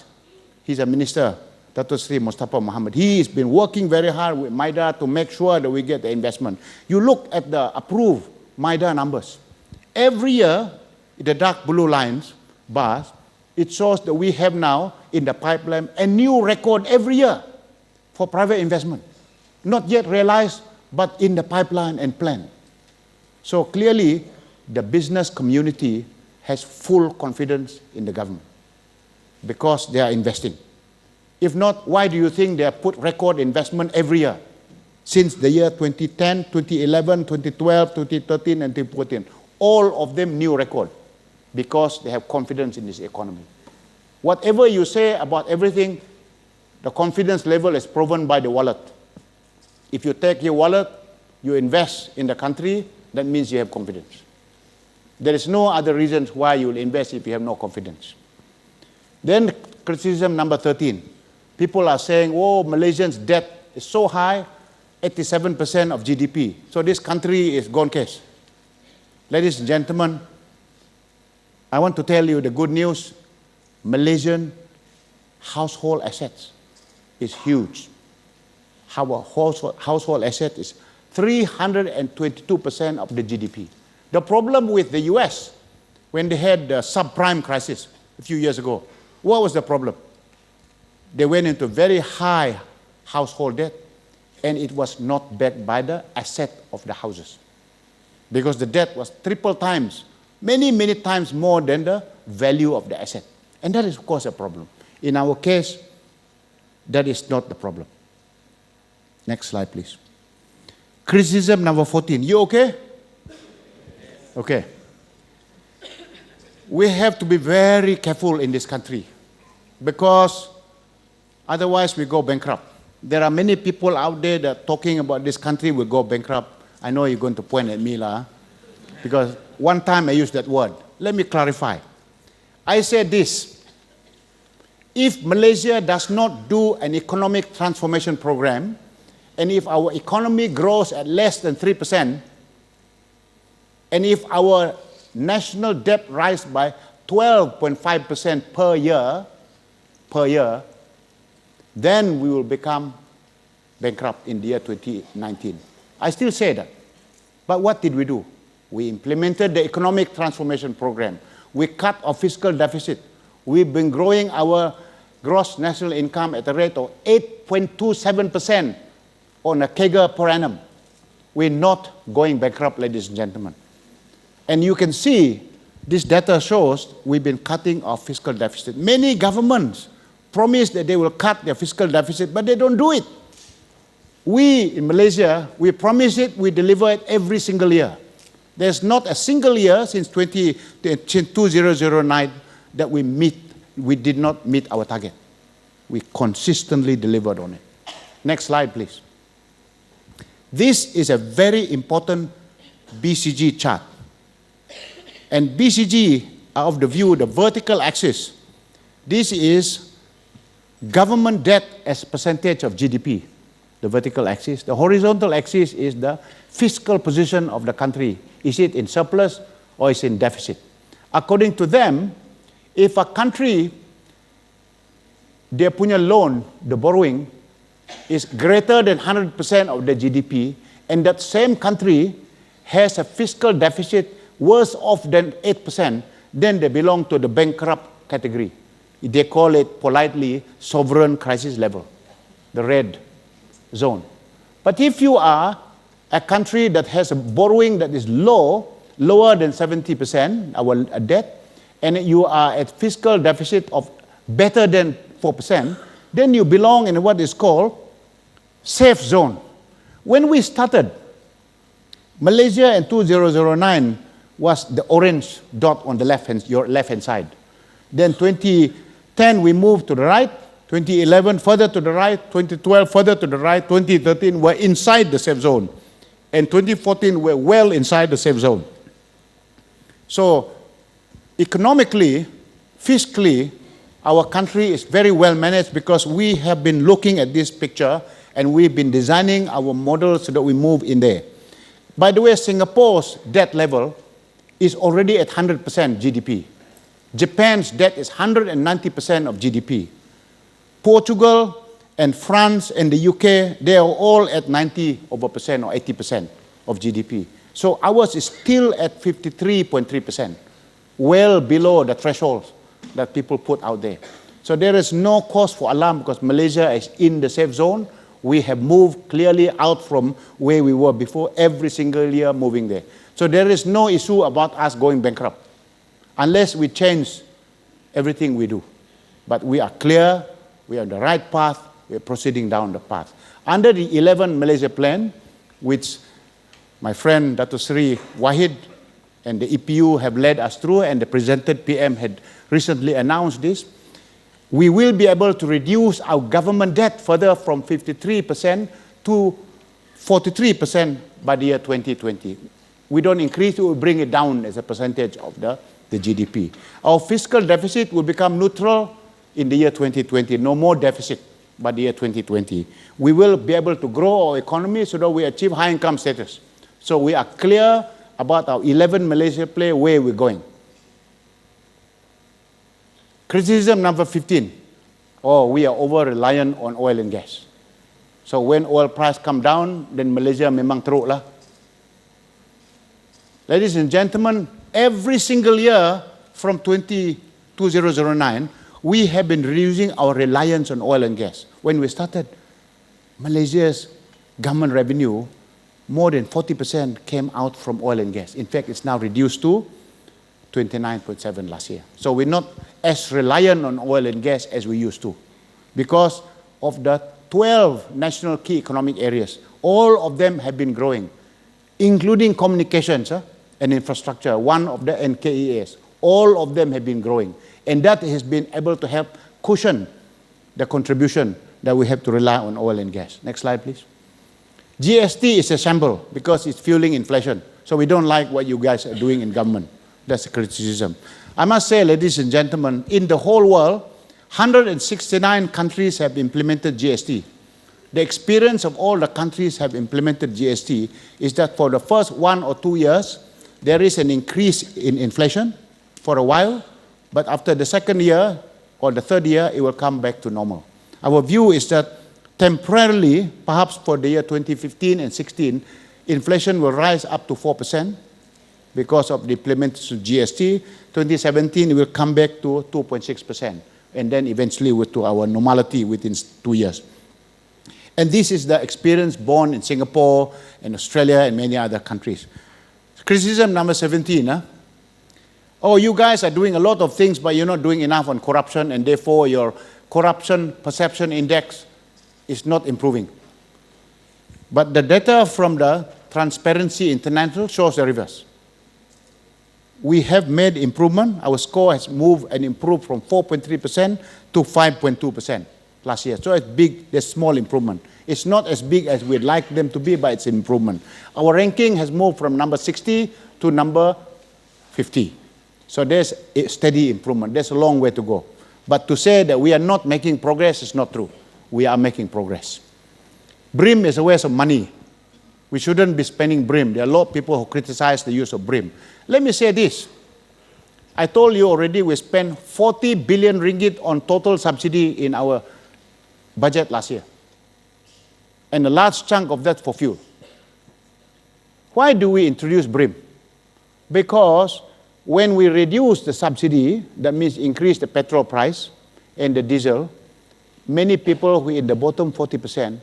He's a minister, Dato Sri Mustafa Muhammad. He has been working very hard with MIDA to make sure that we get the investment. You look at the approved MIDA numbers. Every year, the dark blue lines, bars, It shows that we have now in the pipeline a new record every year for private investment. Not yet realized, but in the pipeline and plan. So clearly, the business community has full confidence in the government because they are investing. If not, why do you think they have put record investment every year? Since the year 2010, 2011, 2012, 2013, and 2014. All of them new record because they have confidence in this economy. Whatever you say about everything, the confidence level is proven by the wallet. If you take your wallet, you invest in the country, that means you have confidence. There is no other reasons why you will invest if you have no confidence. Then criticism number 13. People are saying, oh, Malaysians' debt is so high, 87% of GDP. So this country is gone case. Ladies and gentlemen, I want to tell you the good news. Malaysian household assets is huge. Our household asset is 322% of the GDP. The problem with the US, when they had the subprime crisis a few years ago, what was the problem? They went into very high household debt, and it was not backed by the asset of the houses. Because the debt was triple times, many, many times more than the value of the asset. And that is, of course, a problem. In our case, that is not the problem. Next slide, please. Criticism number 14. You okay? Okay. We have to be very careful in this country because otherwise we go bankrupt. There are many people out there that talking about this country will go bankrupt. I know you're going to point at me, because one time I used that word. Let me clarify. I said this. If Malaysia does not do an economic transformation program, and if our economy grows at less than 3%, and if our national debt rises by 12.5% per year, then we will become bankrupt in the year 2019. I still say that. But what did we do? We implemented the economic transformation program. We cut our fiscal deficit. We've been growing our gross national income at a rate of 8.27% on a CAGR per annum. We're not going bankrupt, ladies and gentlemen. And you can see, this data shows we've been cutting our fiscal deficit. Many governments promise that they will cut their fiscal deficit, but they don't do it. We, in Malaysia, we promise it, we deliver it every single year. There's not a single year since 2009 that we did not meet our target. We consistently delivered on it. Next slide, please. This is a very important BCG chart. And BCG are of the view, the vertical axis. This is government debt as percentage of GDP, the vertical axis. The horizontal axis is the fiscal position of the country. Is it in surplus or is it in deficit? According to them, if a country, their punya loan, the borrowing, is greater than 100% of the GDP, and that same country has a fiscal deficit worse off than 8%, then they belong to the bankrupt category. They call it politely sovereign crisis level, the red zone. But if you are a country that has a borrowing that is lower than 70%, our debt, and you are at fiscal deficit of better than 4%, then you belong in what is called safe zone. When we started, Malaysia in 2009 was the orange dot on the your left-hand side. Then 2010 we moved to the right, 2011 further to the right, 2012 further to the right, 2013 we're inside the safe zone, and 2014 we're well inside the safe zone. So economically, fiscally, our country is very well managed because we have been looking at this picture and we've been designing our model so that we move in there. By the way, Singapore's debt level is already at 100% GDP. Japan's debt is 190% of GDP. Portugal and France and the UK, they are all at 90% or 80% of GDP. So ours is still at 53.3%, well below the threshold that people put out there. So there is no cause for alarm because Malaysia is in the safe zone. We have moved clearly out from where we were before, every single year moving there. So there is no issue about us going bankrupt unless we change everything we do. But we are clear, we are on the right path, we are proceeding down the path. Under the 11 Malaysia Plan, which my friend Dato Sri Wahid and the EPU have led us through, and the presented PM had recently announced this, we will be able to reduce our government debt further from 53% to 43% by the year 2020. We don't increase it, we bring it down as a percentage of the GDP. Our fiscal deficit will become neutral in the year 2020, no more deficit by the year 2020. We will be able to grow our economy so that we achieve high income status. So we are clear about our 11 Malaysia Plan, where we're going. Criticism number 15, we are over-reliant on oil and gas. So when oil price come down, then Malaysia memang teruk lah. Ladies and gentlemen, every single year from 2009, we have been reducing our reliance on oil and gas. When we started, Malaysia's government revenue, more than 40% came out from oil and gas. In fact, it's now reduced to 29.7 last year. So we're not as reliant on oil and gas as we used to because of the 12 national key economic areas. All of them have been growing, including communications and infrastructure, one of the NKEAs. All of them have been growing. And that has been able to help cushion the contribution that we have to rely on oil and gas. Next slide, please. GST is a shamble because it's fueling inflation. So we don't like what you guys are doing in government. That's a criticism. I must say, ladies and gentlemen, in the whole world, 169 countries have implemented GST. The experience of all the countries have implemented GST is that for the first 1 or 2 years, there is an increase in inflation for a while, but after the second year or the third year, it will come back to normal. Our view is that temporarily, perhaps for the year 2015 and 16, inflation will rise up to 4%. Because of the implementation of GST, 2017 it will come back to 2.6%, and then eventually to our normality within 2 years. And this is the experience born in Singapore and Australia and many other countries. Criticism number 17. You guys are doing a lot of things, but you're not doing enough on corruption, and therefore your corruption perception index is not improving. But the data from the Transparency International shows the reverse. We have made improvement. Our score has moved and improved from 4.3% to 5.2% last year. So it's big, there's small improvement. It's not as big as we'd like them to be, but it's an improvement. Our ranking has moved from number 60 to number 50. So there's a steady improvement. There's a long way to go. But to say that we are not making progress is not true. We are making progress. BRIM is a waste of money. We shouldn't be spending BRIM. There are a lot of people who criticize the use of BRIM. Let me say this. I told you already we spent 40 billion ringgit on total subsidy in our budget last year. And a large chunk of that for fuel. Why do we introduce BRIM? Because when we reduce the subsidy, that means increase the petrol price and the diesel, many people who in the bottom 40%,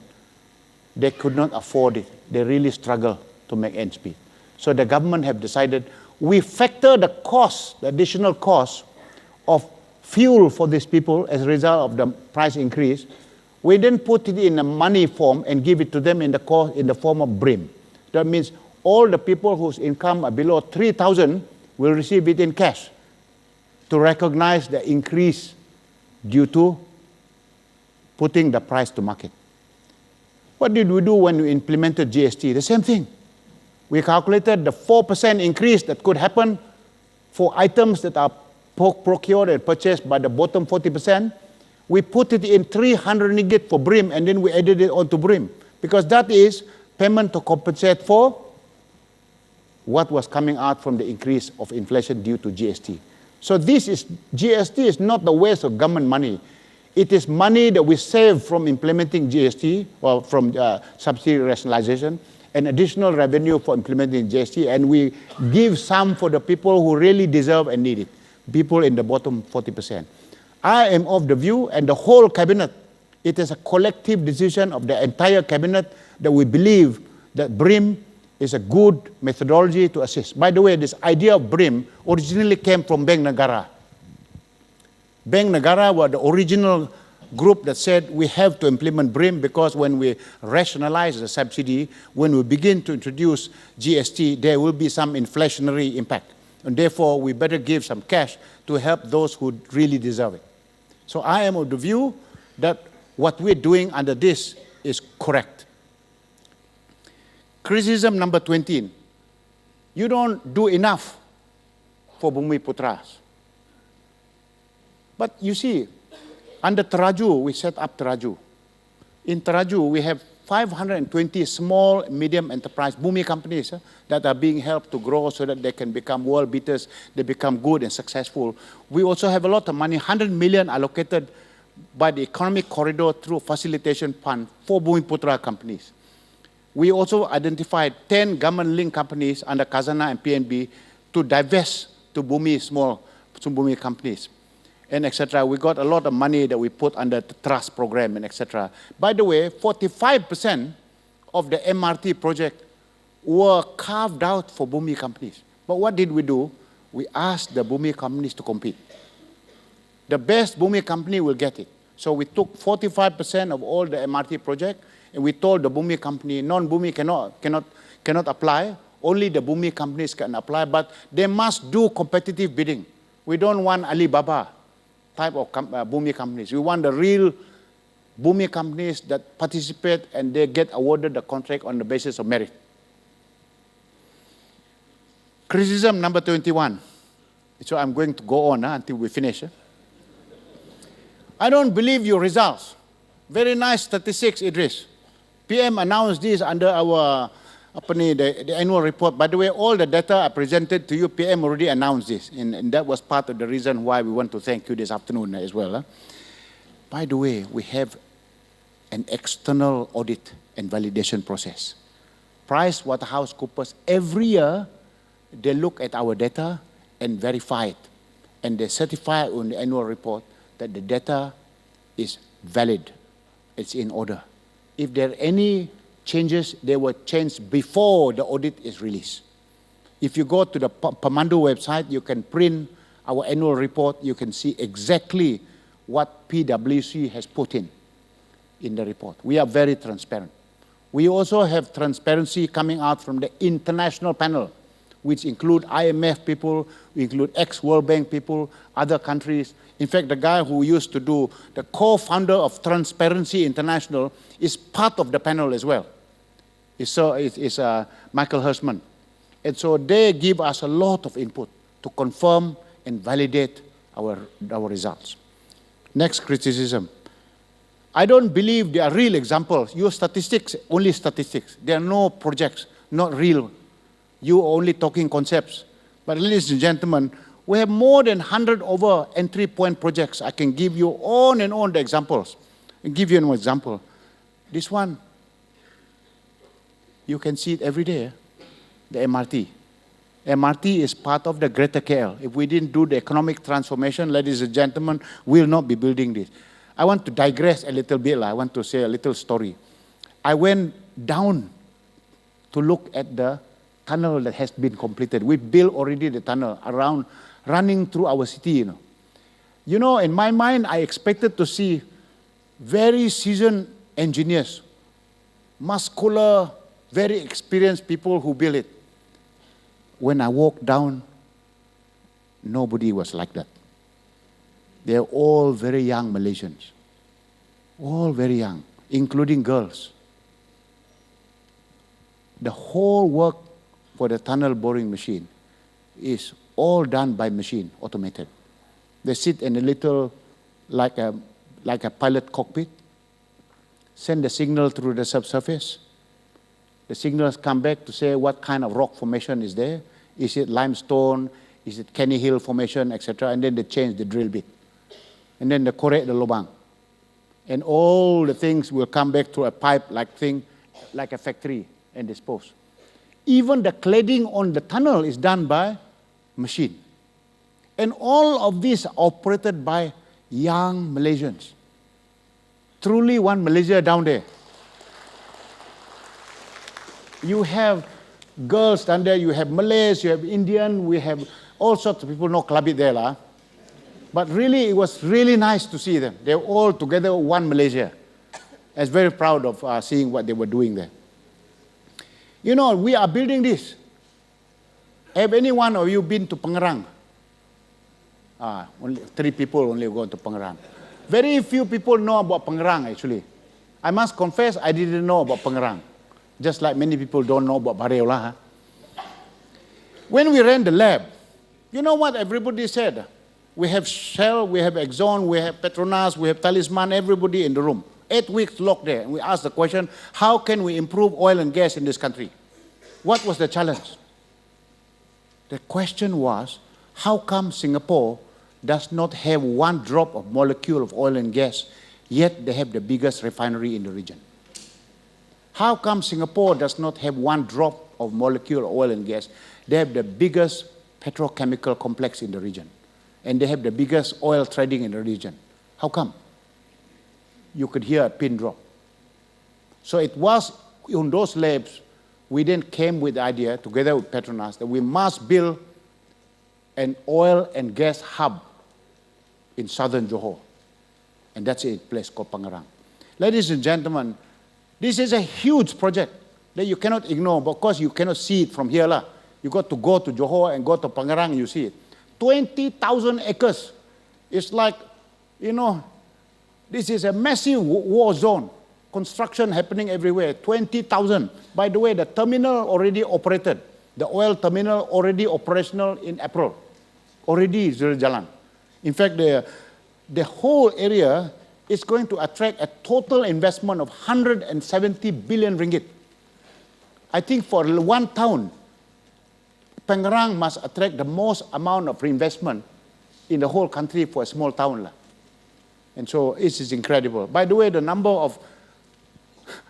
they could not afford it. They really struggle to make ends meet. So the government have decided we factor the cost, the additional cost of fuel for these people as a result of the price increase. We then put it in a money form and give it to them in the form of BRIM. That means all the people whose income are below 3,000 will receive it in cash to recognize the increase due to putting the price to market. What did we do when we implemented GST? The same thing. We calculated the 4% increase that could happen for items that are procured and purchased by the bottom 40%. We put it in 300 ringgit for BRIM, and then we added it onto BRIM, because that is payment to compensate for what was coming out from the increase of inflation due to GST. So GST is not the waste of government money. It is money that we save from implementing GST or from subsidy rationalization, and additional revenue for implementing GST, and we give some for the people who really deserve and need it. people in the bottom 40%. I am of the view, and the whole cabinet, it is a collective decision of the entire cabinet that we believe that BRIM is a good methodology to assist. By the way, this idea of BRIM originally came from Bank Negara. Bank Negara were the original group that said we have to implement BRIM because when we rationalize the subsidy, when we begin to introduce GST, there will be some inflationary impact. And therefore, we better give some cash to help those who really deserve it. So I am of the view that what we're doing under this is correct. Criticism number 20. You don't do enough for Bumi Putras. But you see, under Teraju, we set up Teraju. In Teraju, we have 520 small, medium enterprise Bumi companies that are being helped to grow so that they can become world beaters, they become good and successful. We also have a lot of money, 100 million allocated by the economic corridor through facilitation fund for Bumi Putra companies. We also identified 10 government-linked companies under Khazanah and PNB to divest to Bumi small Bumi companies, and etc. We got a lot of money that we put under the trust program and etc. By the way, 45% of the MRT project were carved out for Bumi companies. But what did we do? We asked the Bumi companies to compete. The best Bumi company will get it. So we took 45% of all the MRT project, and we told the Bumi company, non-Bumi cannot apply. Only the Bumi companies can apply, but they must do competitive bidding. We don't want Alibaba type of Bumi companies. We want the real Bumi companies that participate and they get awarded the contract on the basis of merit. Criticism number 21. So I'm going to go on until we finish. I don't believe your results. Very nice statistics, Idris. PM announced this under our the annual report. By the way, all the data I presented to you, PM already announced this, and that was part of the reason why we want to thank you this afternoon as well. By the way, we have an external audit and validation process. PricewaterhouseCoopers, every year, they look at our data and verify it, and they certify on the annual report that the data is valid, it's in order. If there are any changes, they were changed before the audit is released. If you go to the Pemandu website, you can print our annual report. You can see exactly what PwC has put in the report. We are very transparent. We also have transparency coming out from the international panel, which include IMF people, we include ex-World Bank people, other countries. In fact, the guy who used to do, the co-founder of Transparency International is part of the panel as well. It's Michael Hirschman. And so they give us a lot of input to confirm and validate our results. Next criticism. I don't believe they are real examples. Your statistics, only statistics. There are no projects, not real. You are only talking concepts. But ladies and gentlemen, we have more than 100 over entry point projects. I can give you on and on the examples. I'll give you an example. This one, you can see it every day, the MRT. MRT is part of the Greater KL. If we didn't do the economic transformation, ladies and gentlemen, we'll not be building this. I want to digress a little bit. I want to say a little story. I went down to look at the tunnel that has been completed. We built already the tunnel around, running through our city, You know, in my mind, I expected to see very seasoned engineers, muscular, very experienced people who build it. When I walked down, nobody was like that. They're all very young Malaysians. All very young, including girls. The whole work for the tunnel boring machine is all done by machine, automated. They sit in a little, like a pilot cockpit, send the signal through the subsurface. The signals come back to say what kind of rock formation is there. Is it limestone? Is it Kenny Hill formation, etc.? And then they change the drill bit. And then they correct the lubang. And all the things will come back to a pipe-like thing, like a factory, and dispose. Even the cladding on the tunnel is done by machine. And all of these are operated by young Malaysians. Truly one Malaysia down there. You have girls down there, you have Malays, you have Indian, we have all sorts of people, no club it there lah. But really, it was really nice to see them. They're all together, one Malaysia. I was very proud of seeing what they were doing there. You know, we are building this. Have any one of you been to Pengerang? Only 3 people only go to Pengerang. Very few people know about Pengerang, actually. I must confess, I didn't know about Pengerang. Just like many people don't know about Bareau lah. When we ran the lab, you know what everybody said? We have Shell, we have Exxon, we have Petronas, we have Talisman, everybody in the room. 8 weeks locked there. And we asked the question, how can we improve oil and gas in this country? What was the challenge? The question was, how come Singapore does not have one drop of molecule of oil and gas, yet they have the biggest refinery in the region? How come Singapore does not have one drop of molecule of oil and gas? They have the biggest petrochemical complex in the region. And they have the biggest oil trading in the region. How come? You could hear a pin drop. So it was in those labs, we then came with the idea, together with Petronas, that we must build an oil and gas hub in southern Johor. And that's a place called Pengerang. Ladies and gentlemen, this is a huge project that you cannot ignore, but of course you cannot see it from here lah. You got to go to Johor and go to Pengerang and you see it. 20,000 acres. It's like, you know, this is a massive war zone. Construction happening everywhere, 20,000. By the way, the terminal already operated. The oil terminal already operational in April. Already jalan. In fact, the whole area is going to attract a total investment of 170 billion ringgit. I think for one town, Pengerang must attract the most amount of investment in the whole country for a small town lah. And so this is incredible. By the way, the number of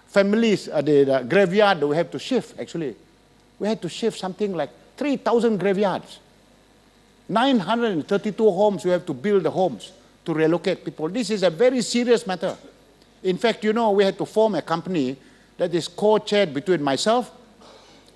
families, the graveyard that we have to shift, actually, we had to shift something like 3,000 graveyards. 932 homes, we have to build the homes to relocate people. This is a very serious matter. In fact, you know, we had to form a company that is co-chaired between myself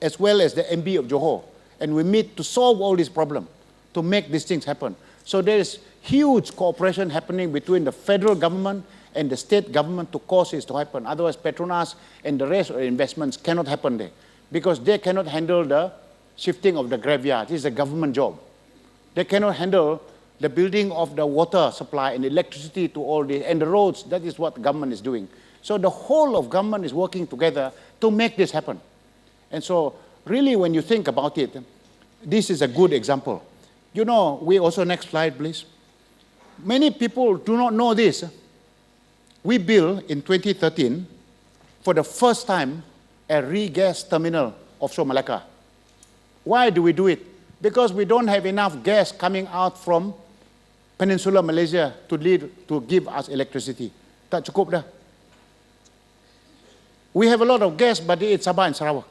as well as the MB of Johor. And we meet to solve all these problems, to make these things happen. So there is huge cooperation happening between the federal government and the state government to cause this to happen. Otherwise, Petronas and the rest of the investments cannot happen there because they cannot handle the shifting of the graveyard. This is a government job. They cannot handle the building of the water supply and electricity to all this, and the roads. That is what the government is doing. So the whole of government is working together to make this happen. And so really, when you think about it, this is a good example. You know, we also, next slide, please. Many people do not know this. We built in 2013, for the first time, a regas terminal offshore Malacca. Why do we do it? Because we don't have enough gas coming out from Peninsular Malaysia to give us electricity. Tak cukup dah. We have a lot of gas, but it's Sabah and Sarawak.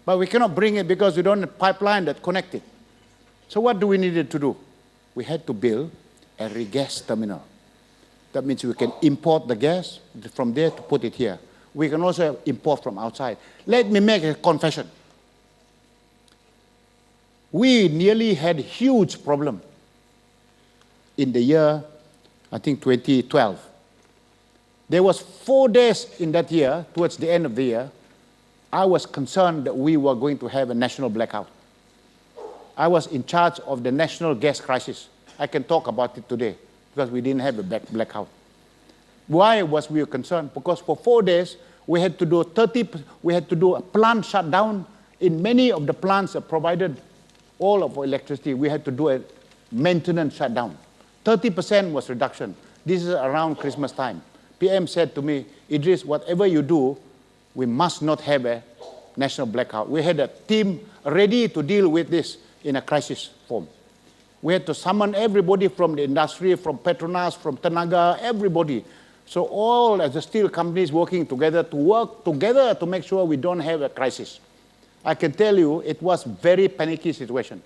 But we cannot bring it because we don't have a pipeline that connects it. So what do we need to do? We had to build a regas terminal. That means we can import the gas from there to put it here. We can also import from outside. Let me make a confession. We nearly had a huge problem in the year, I think 2012. There was 4 days in that year, towards the end of the year, I was concerned that we were going to have a national blackout. I was in charge of the national gas crisis. I can talk about it today because we didn't have a blackout. Why was we concerned? Because for 4 days, we had to do a plant shutdown. In many of the plants that provided all of our electricity, we had to do a maintenance shutdown. 30% was reduction. This is around Christmas time. PM said to me, Idris, whatever you do, we must not have a national blackout. We had a team ready to deal with this in a crisis form. We had to summon everybody from the industry, from Petronas, from Tenaga, everybody. So all as the steel companies working together to work together to make sure we don't have a crisis. I can tell you it was very panicky situation.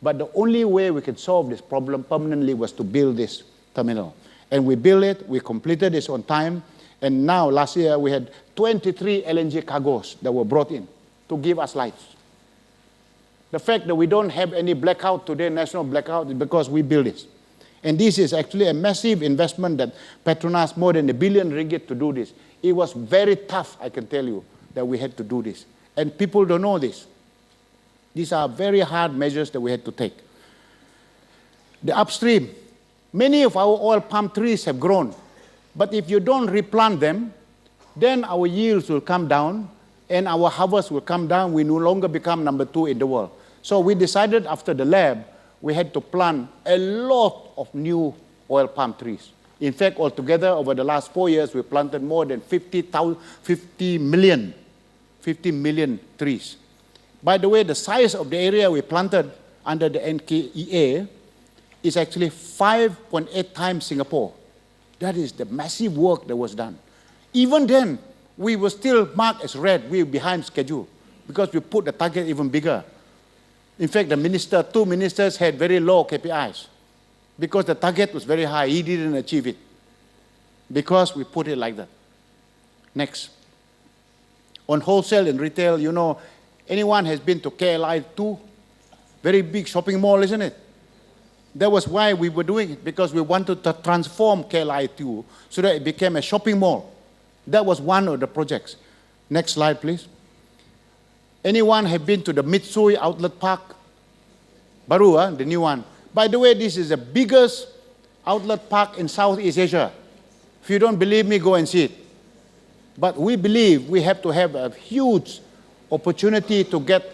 But the only way we could solve this problem permanently was to build this terminal. And we built it, we completed this on time, and now last year we had 23 LNG cargoes that were brought in to give us lives. The fact that we don't have any blackout today, national blackout, is because we built this. And this is actually a massive investment that Petronas, more than R1 billion ringgit to do this. It was very tough, I can tell you, that we had to do this. And people don't know this. These are very hard measures that we had to take. The upstream, many of our oil palm trees have grown. But if you don't replant them, then our yields will come down and our harvest will come down. We no longer become number 2 in the world. So we decided after the lab, we had to plant a lot of new oil palm trees. In fact, altogether, over the last 4 years, we planted more than 50 million trees. By the way, the size of the area we planted under the NKEA is actually 5.8 times Singapore. That is the massive work that was done. Even then, we were still marked as red. We were behind schedule because we put the target even bigger. In fact, the two ministers had very low KPIs because the target was very high. He didn't achieve it because we put it like that. Next. On wholesale and retail, you know, anyone has been to KLI2? Very big shopping mall, isn't it? That was why we were doing it, because we wanted to transform KLI2 so that it became a shopping mall. That was one of the projects. Next slide, please. Anyone have been to the Mitsui Outlet Park? Baru, the new one. By the way, this is the biggest outlet park in Southeast Asia. If you don't believe me, go and see it. But we believe we have to have a huge opportunity to get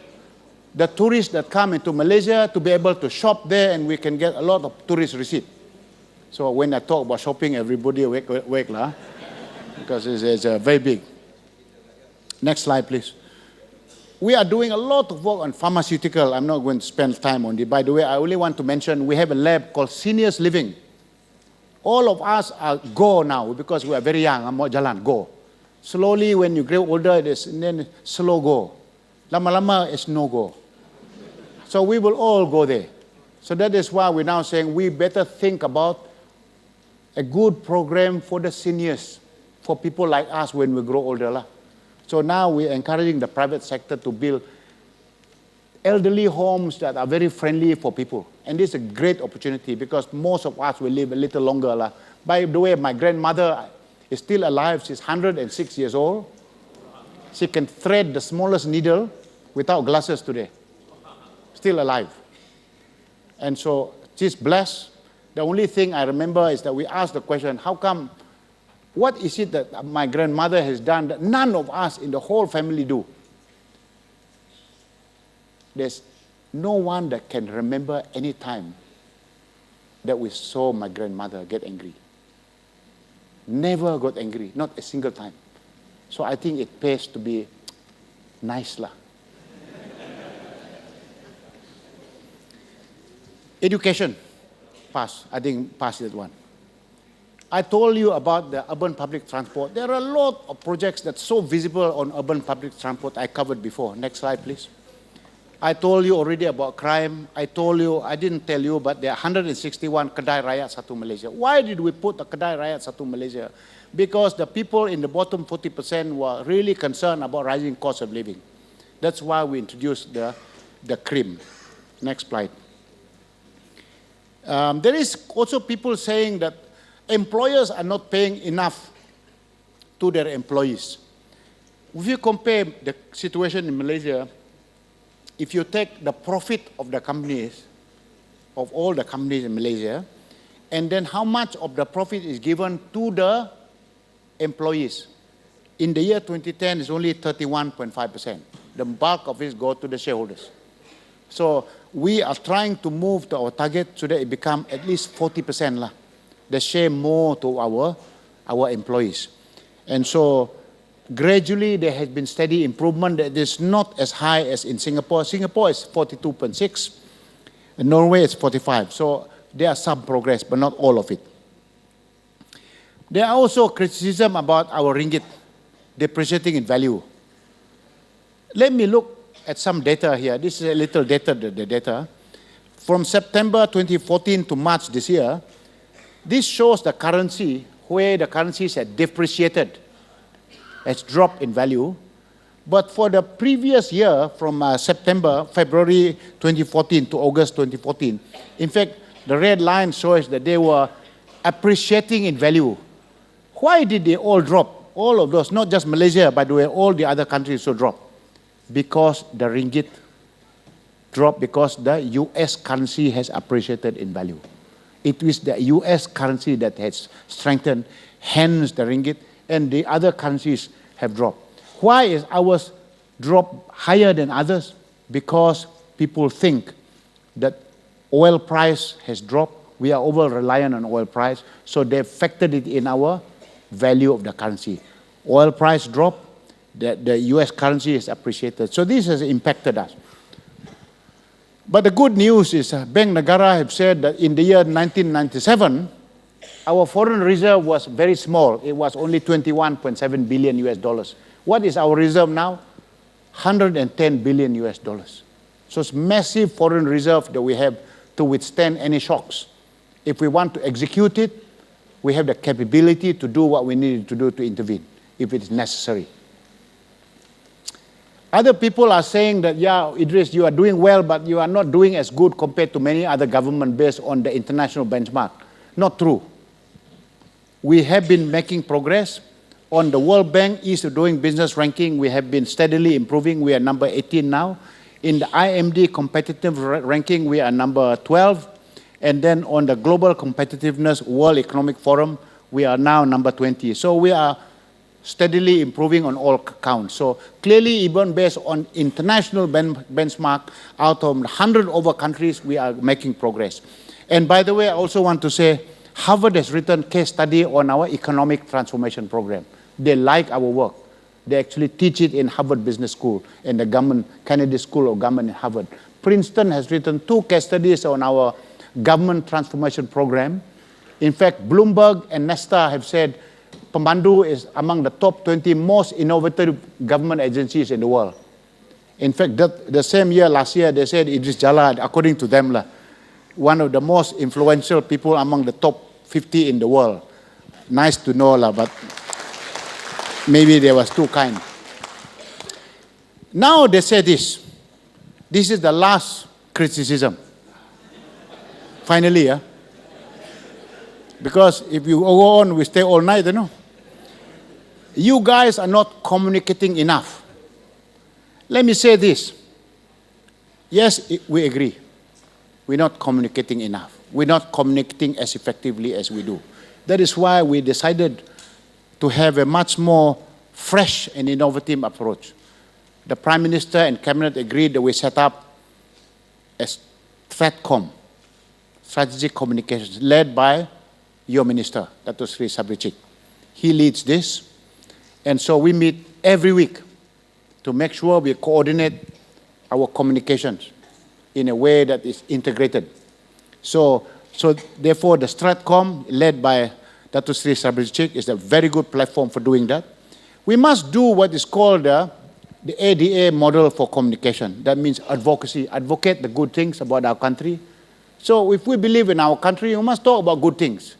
the tourists that come into Malaysia to be able to shop there, and we can get a lot of tourist receipt. So when I talk about shopping, everybody wake lah, because it's very big. Next slide, please. We are doing a lot of work on pharmaceutical. I'm not going to spend time on it. By the way, I only want to mention we have a lab called Seniors Living. All of us are go now because we are very young. I'm jalan, go. Slowly, when you grow older, then slow go. Lama-lama, it's no go. So we will all go there. So that is why we're now saying we better think about a good program for the seniors, for people like us when we grow older lah. So now we're encouraging the private sector to build elderly homes that are very friendly for people. And this is a great opportunity because most of us will live a little longer lah. By the way, my grandmother is still alive. She's 106 years old. She can thread the smallest needle without glasses today. Still alive. And so she's blessed. The only thing I remember is that we asked the question, how come, what is it that my grandmother has done that none of us in the whole family do? There's no one that can remember any time that we saw my grandmother get angry. Never got angry, not a single time. So I think it pays to be nice lah. Education, pass. I think pass that one. I told you about the urban public transport. There are a lot of projects that's so visible on urban public transport I covered before. Next slide, please. I told you already about crime. I didn't tell you, but there are 161 Kedai Rakyat Satu Malaysia. Why did we put the Kedai Rakyat Satu Malaysia? Because the people in the bottom 40% were really concerned about rising cost of living. That's why we introduced the CRIM. Next slide. There is also people saying that employers are not paying enough to their employees. If you compare the situation in Malaysia, if you take the profit of the companies, of all the companies in Malaysia, and then how much of the profit is given to the employees. In the year 2010, it's only 31.5%. The bulk of it goes to the shareholders. So we are trying to move to our target so that it become at least 40% lah. The share more to our employees. And so gradually there has been steady improvement that is not as high as in Singapore. Singapore is 42.6, and Norway is 45. So there are some progress, but not all of it. There are also criticism about our ringgit depreciating in value. Let me look at some data here. This is a little data, the data. from September 2014 to March this year, this shows the currency, where the currencies had depreciated, has dropped in value. But for the previous year, from February 2014 to August 2014, in fact, the red line shows that they were appreciating in value. Why did they all drop? All of those, not just Malaysia, by the way, all the other countries also dropped. Because the ringgit dropped, because the US currency has appreciated in value. It is the US currency that has strengthened, hence the ringgit, and the other currencies have dropped. Why is ours drop higher than others? Because people think that oil price has dropped. We are over-reliant on oil price, so they factored it in our value of the currency. Oil price dropped, the US currency is appreciated. So this has impacted us. But the good news is Bank Negara have said that in the year 1997, our foreign reserve was very small. It was only 21.7 billion US dollars. What is our reserve now? 110 billion US dollars. So it's massive foreign reserve that we have to withstand any shocks. If we want to execute it, we have the capability to do what we need to do to intervene, if it is necessary. Other people are saying that, yeah, Idris, you are doing well, but you are not doing as good compared to many other governments based on the international benchmark. Not true. We have been making progress. On the World Bank Ease of Doing Business ranking, we have been steadily improving. We are number 18 now. In the IMD competitive ranking, we are number 12. And then on the Global Competitiveness World Economic Forum, we are now number 20. So we are steadily improving on all counts. So clearly, even based on international benchmark, out of 100 over countries, we are making progress. And by the way, I also want to say, Harvard has written case study on our economic transformation program. They like our work. They actually teach it in Harvard Business School and the Kennedy School of Government in Harvard. Princeton has written 2 case studies on our government transformation program. In fact, Bloomberg and Nesta have said Pemandu is among the top 20 most innovative government agencies in the world. In fact, the same year, last year, they said Idris Jala, according to them, one of the most influential people among the top 50 in the world. Nice to know, but maybe they was too kind. Now they say this. This is the last criticism. Finally, because if you go on, we stay all night, you know. You guys are not communicating enough. Let me say this. Yes, we agree. We're not communicating enough. We're not communicating as effectively as we do. That is why we decided to have a much more fresh and innovative approach. The Prime Minister and Cabinet agreed that we set up a STRATCOM, Strategic Communications, led by your Minister, Dato Sri Sabrichik. He leads this. And so we meet every week to make sure we coordinate our communications in a way that is integrated. So therefore, the STRATCOM, led by Dato Sri Sabrichik, is a very good platform for doing that. We must do what is called the ADA model for communication. That means advocacy, advocate the good things about our country. So if we believe in our country, you must talk about good things.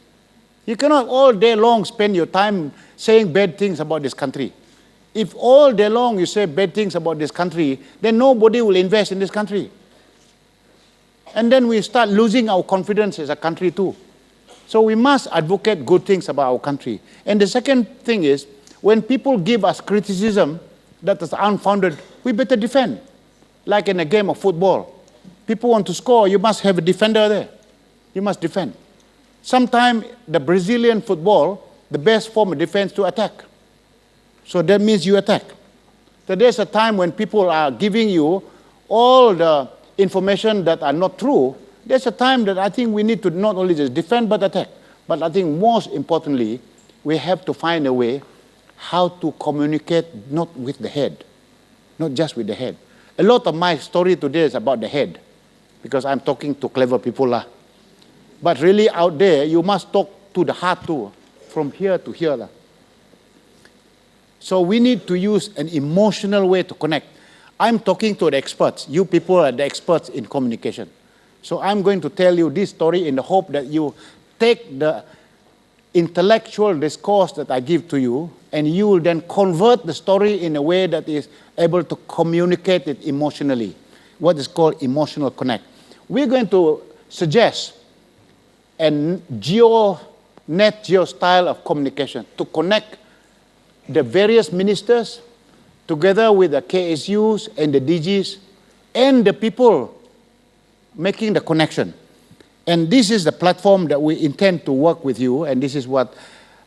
You cannot all day long spend your time saying bad things about this country. If all day long you say bad things about this country, then nobody will invest in this country. And then we start losing our confidence as a country too. So we must advocate good things about our country. And the second thing is, when people give us criticism that is unfounded, we better defend. Like in a game of football. People want to score, you must have a defender there. You must defend. Sometimes the Brazilian football, the best form of defense to attack. So that means you attack. So there's a time when people are giving you all the information that are not true. There's a time that I think we need to not only just defend but attack. But I think most importantly, we have to find a way how to communicate not with the head, not just with the head. A lot of my story today is about the head, because I'm talking to clever people. But really out there, you must talk to the heart too, from here to here. So we need to use an emotional way to connect. I'm talking to the experts. You people are the experts in communication. So I'm going to tell you this story in the hope that you take the intellectual discourse that I give to you, and you will then convert the story in a way that is able to communicate it emotionally, what is called emotional connect. We're going to suggest a net geo style of communication to connect the various ministers together with the KSUs and the DGs and the people making the connection. And this is the platform that we intend to work with you, and this is what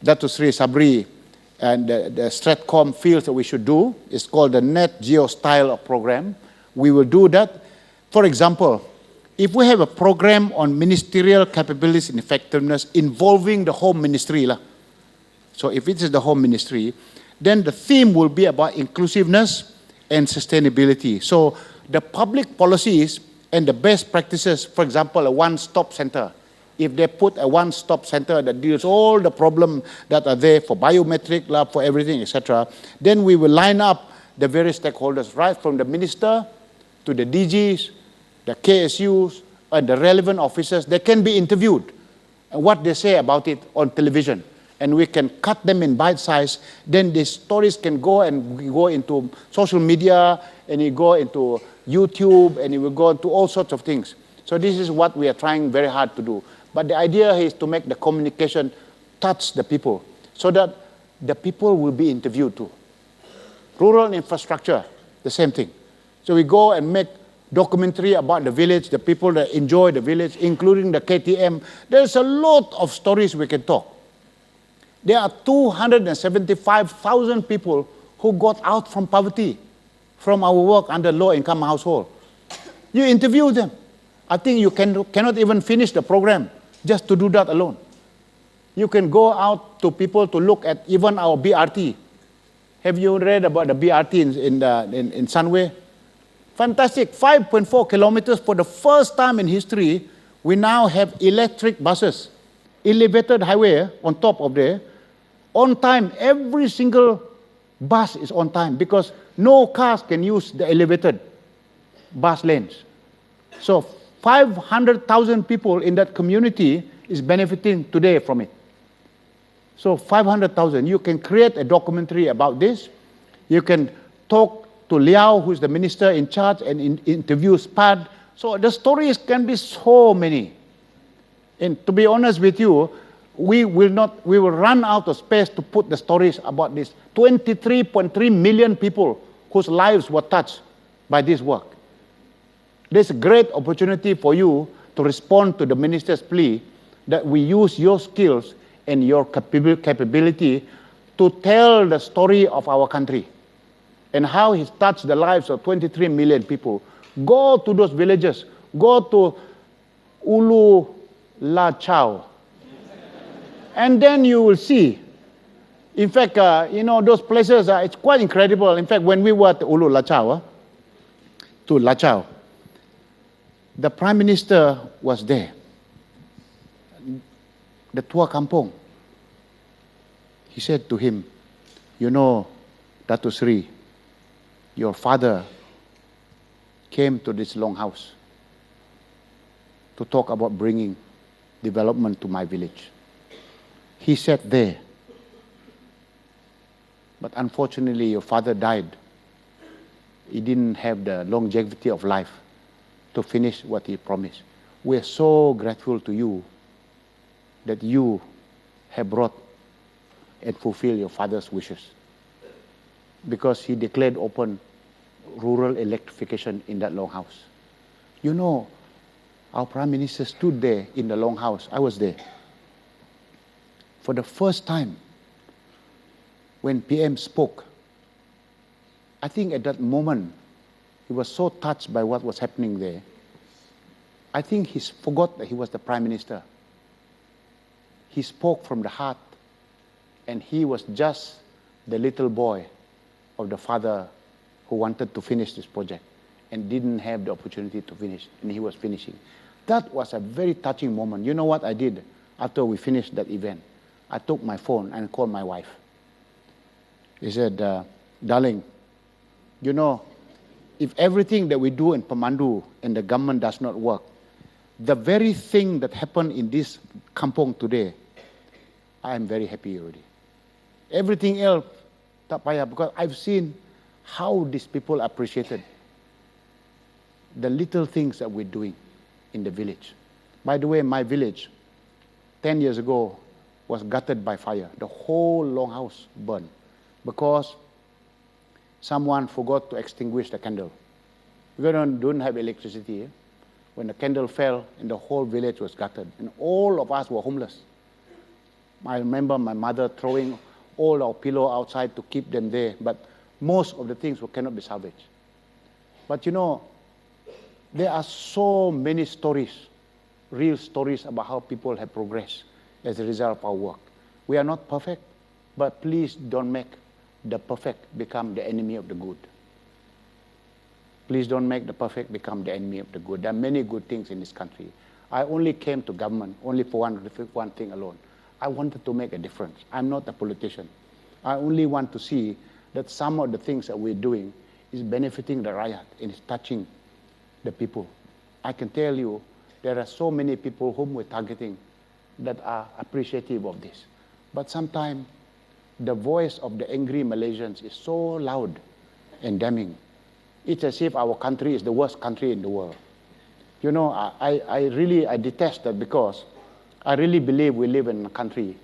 Dato Sri Sabri and the Stratcom feels that we should do. It's called the Net Geo Style of Program. We will do that. For example, if we have a program on ministerial capabilities and effectiveness involving the Home Ministry, so if it is the Home Ministry, then the theme will be about inclusiveness and sustainability. So the public policies and the best practices, for example, a one-stop center. If they put a one-stop center that deals all the problems that are there for biometric, lab, for everything, etc., then we will line up the various stakeholders, right from the minister to the DGs, the KSUs, and the relevant officers. They can be interviewed, and what they say about it on television. And we can cut them in bite size. Then the stories can go into social media, and it go into YouTube, and it will go into all sorts of things. So this is what we are trying very hard to do. But the idea is to make the communication touch the people so that the people will be interviewed too. Rural infrastructure, the same thing. So we go and make documentary about the village, the people that enjoy the village, including the KTM. There's a lot of stories we can talk. There are 275,000 people who got out from poverty from our work under low-income household. You interview them. I think you cannot even finish the program just to do that alone. You can go out to people to look at even our BRT. Have you read about the BRT in Sunway? Fantastic, 5.4 kilometers. For the first time in history, we now have electric buses, elevated highway on top of there. On time, every single bus is on time because no cars can use the elevated bus lanes. So 500,000 people in that community is benefiting today from it. So 500,000. You can create a documentary about this. You can talk to Liao, who's the minister in charge, and interview SPAD. So the stories can be so many. And to be honest with you, we will run out of space to put the stories about this 23.3 million people whose lives were touched by this work. There's a great opportunity for you to respond to the minister's plea that we use your skills and your capability to tell the story of our country and how he's touched the lives of 23 million people. Go to those villages. Go to Ulu La Chao. And then you will see. In fact, those places, it's quite incredible. In fact, when we were at Ulu La Chao, to La Chao, the Prime Minister was there. The Tua Kampung. He said to him, Dato Sri, your father came to this longhouse to talk about bringing development to my village. He sat there. But unfortunately, your father died. He didn't have the longevity of life to finish what he promised. We are so grateful to you that you have brought and fulfilled your father's wishes, because he declared open rural electrification in that longhouse. Our Prime Minister stood there in the longhouse. I was there. For the first time, when PM spoke, I think at that moment, he was so touched by what was happening there. I think he forgot that he was the Prime Minister. He spoke from the heart, and he was just the little boy of the father who wanted to finish this project and didn't have the opportunity to finish, and he was finishing. That was a very touching moment. You know what I did after we finished that event? I took my phone and called my wife. He said, darling, if everything that we do in Pemandu and the government does not work, the very thing that happened in this kampong today, I am very happy already. Everything else, tak payah, because I've seen how these people appreciated the little things that we're doing in the village. By the way, my village, 10 years ago, was gutted by fire. The whole longhouse burned because someone forgot to extinguish the candle. We don't have electricity. When the candle fell, and the whole village was gutted, and all of us were homeless. I remember my mother throwing all our pillow outside to keep them there, but most of the things cannot be salvaged. But you know, there are so many stories, real stories about how people have progressed as a result of our work. We are not perfect, but please don't make the perfect become the enemy of the good. Please don't make the perfect become the enemy of the good. There are many good things in this country. I only came to government only for one thing alone. I wanted to make a difference. I'm not a politician. I only want to see that some of the things that we're doing is benefiting the rakyat and is touching the people. I can tell you there are so many people whom we're targeting that are appreciative of this. But sometimes the voice of the angry Malaysians is so loud and damning. It's as if our country is the worst country in the world. You know, I detest that, because I really believe we live in a country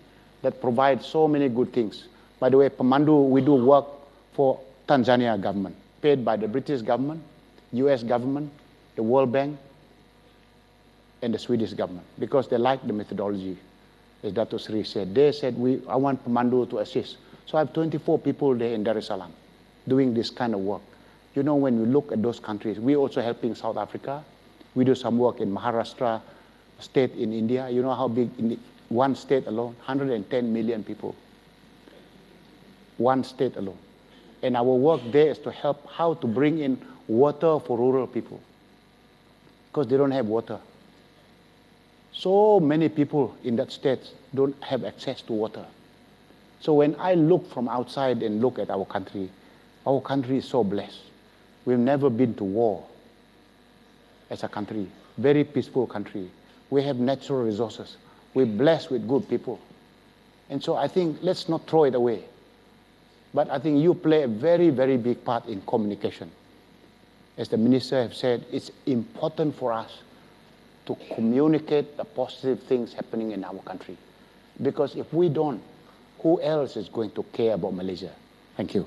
that provides so many good things. By the way, Pemandu, we do work for Tanzania government, paid by the British government, US government, the World Bank, and the Swedish government, because they like the methodology, as Dato Sri said. They said, I want Pemandu to assist. So I have 24 people there in Dar es Salaam doing this kind of work. You know, when we look at those countries, we're also helping South Africa. We do some work in Maharashtra state in India. You know how big, in one state alone, 110 million people. One state alone. And our work there is to help how to bring in water for rural people, because they don't have water. So many people in that state don't have access to water. So when I look from outside and look at our country is so blessed. We've never been to war as a country, very peaceful country. We have natural resources. We're blessed with good people. And so I think let's not throw it away. But I think you play a very, very big part in communication. As the minister has said, it's important for us to communicate the positive things happening in our country. Because if we don't, who else is going to care about Malaysia? Thank you.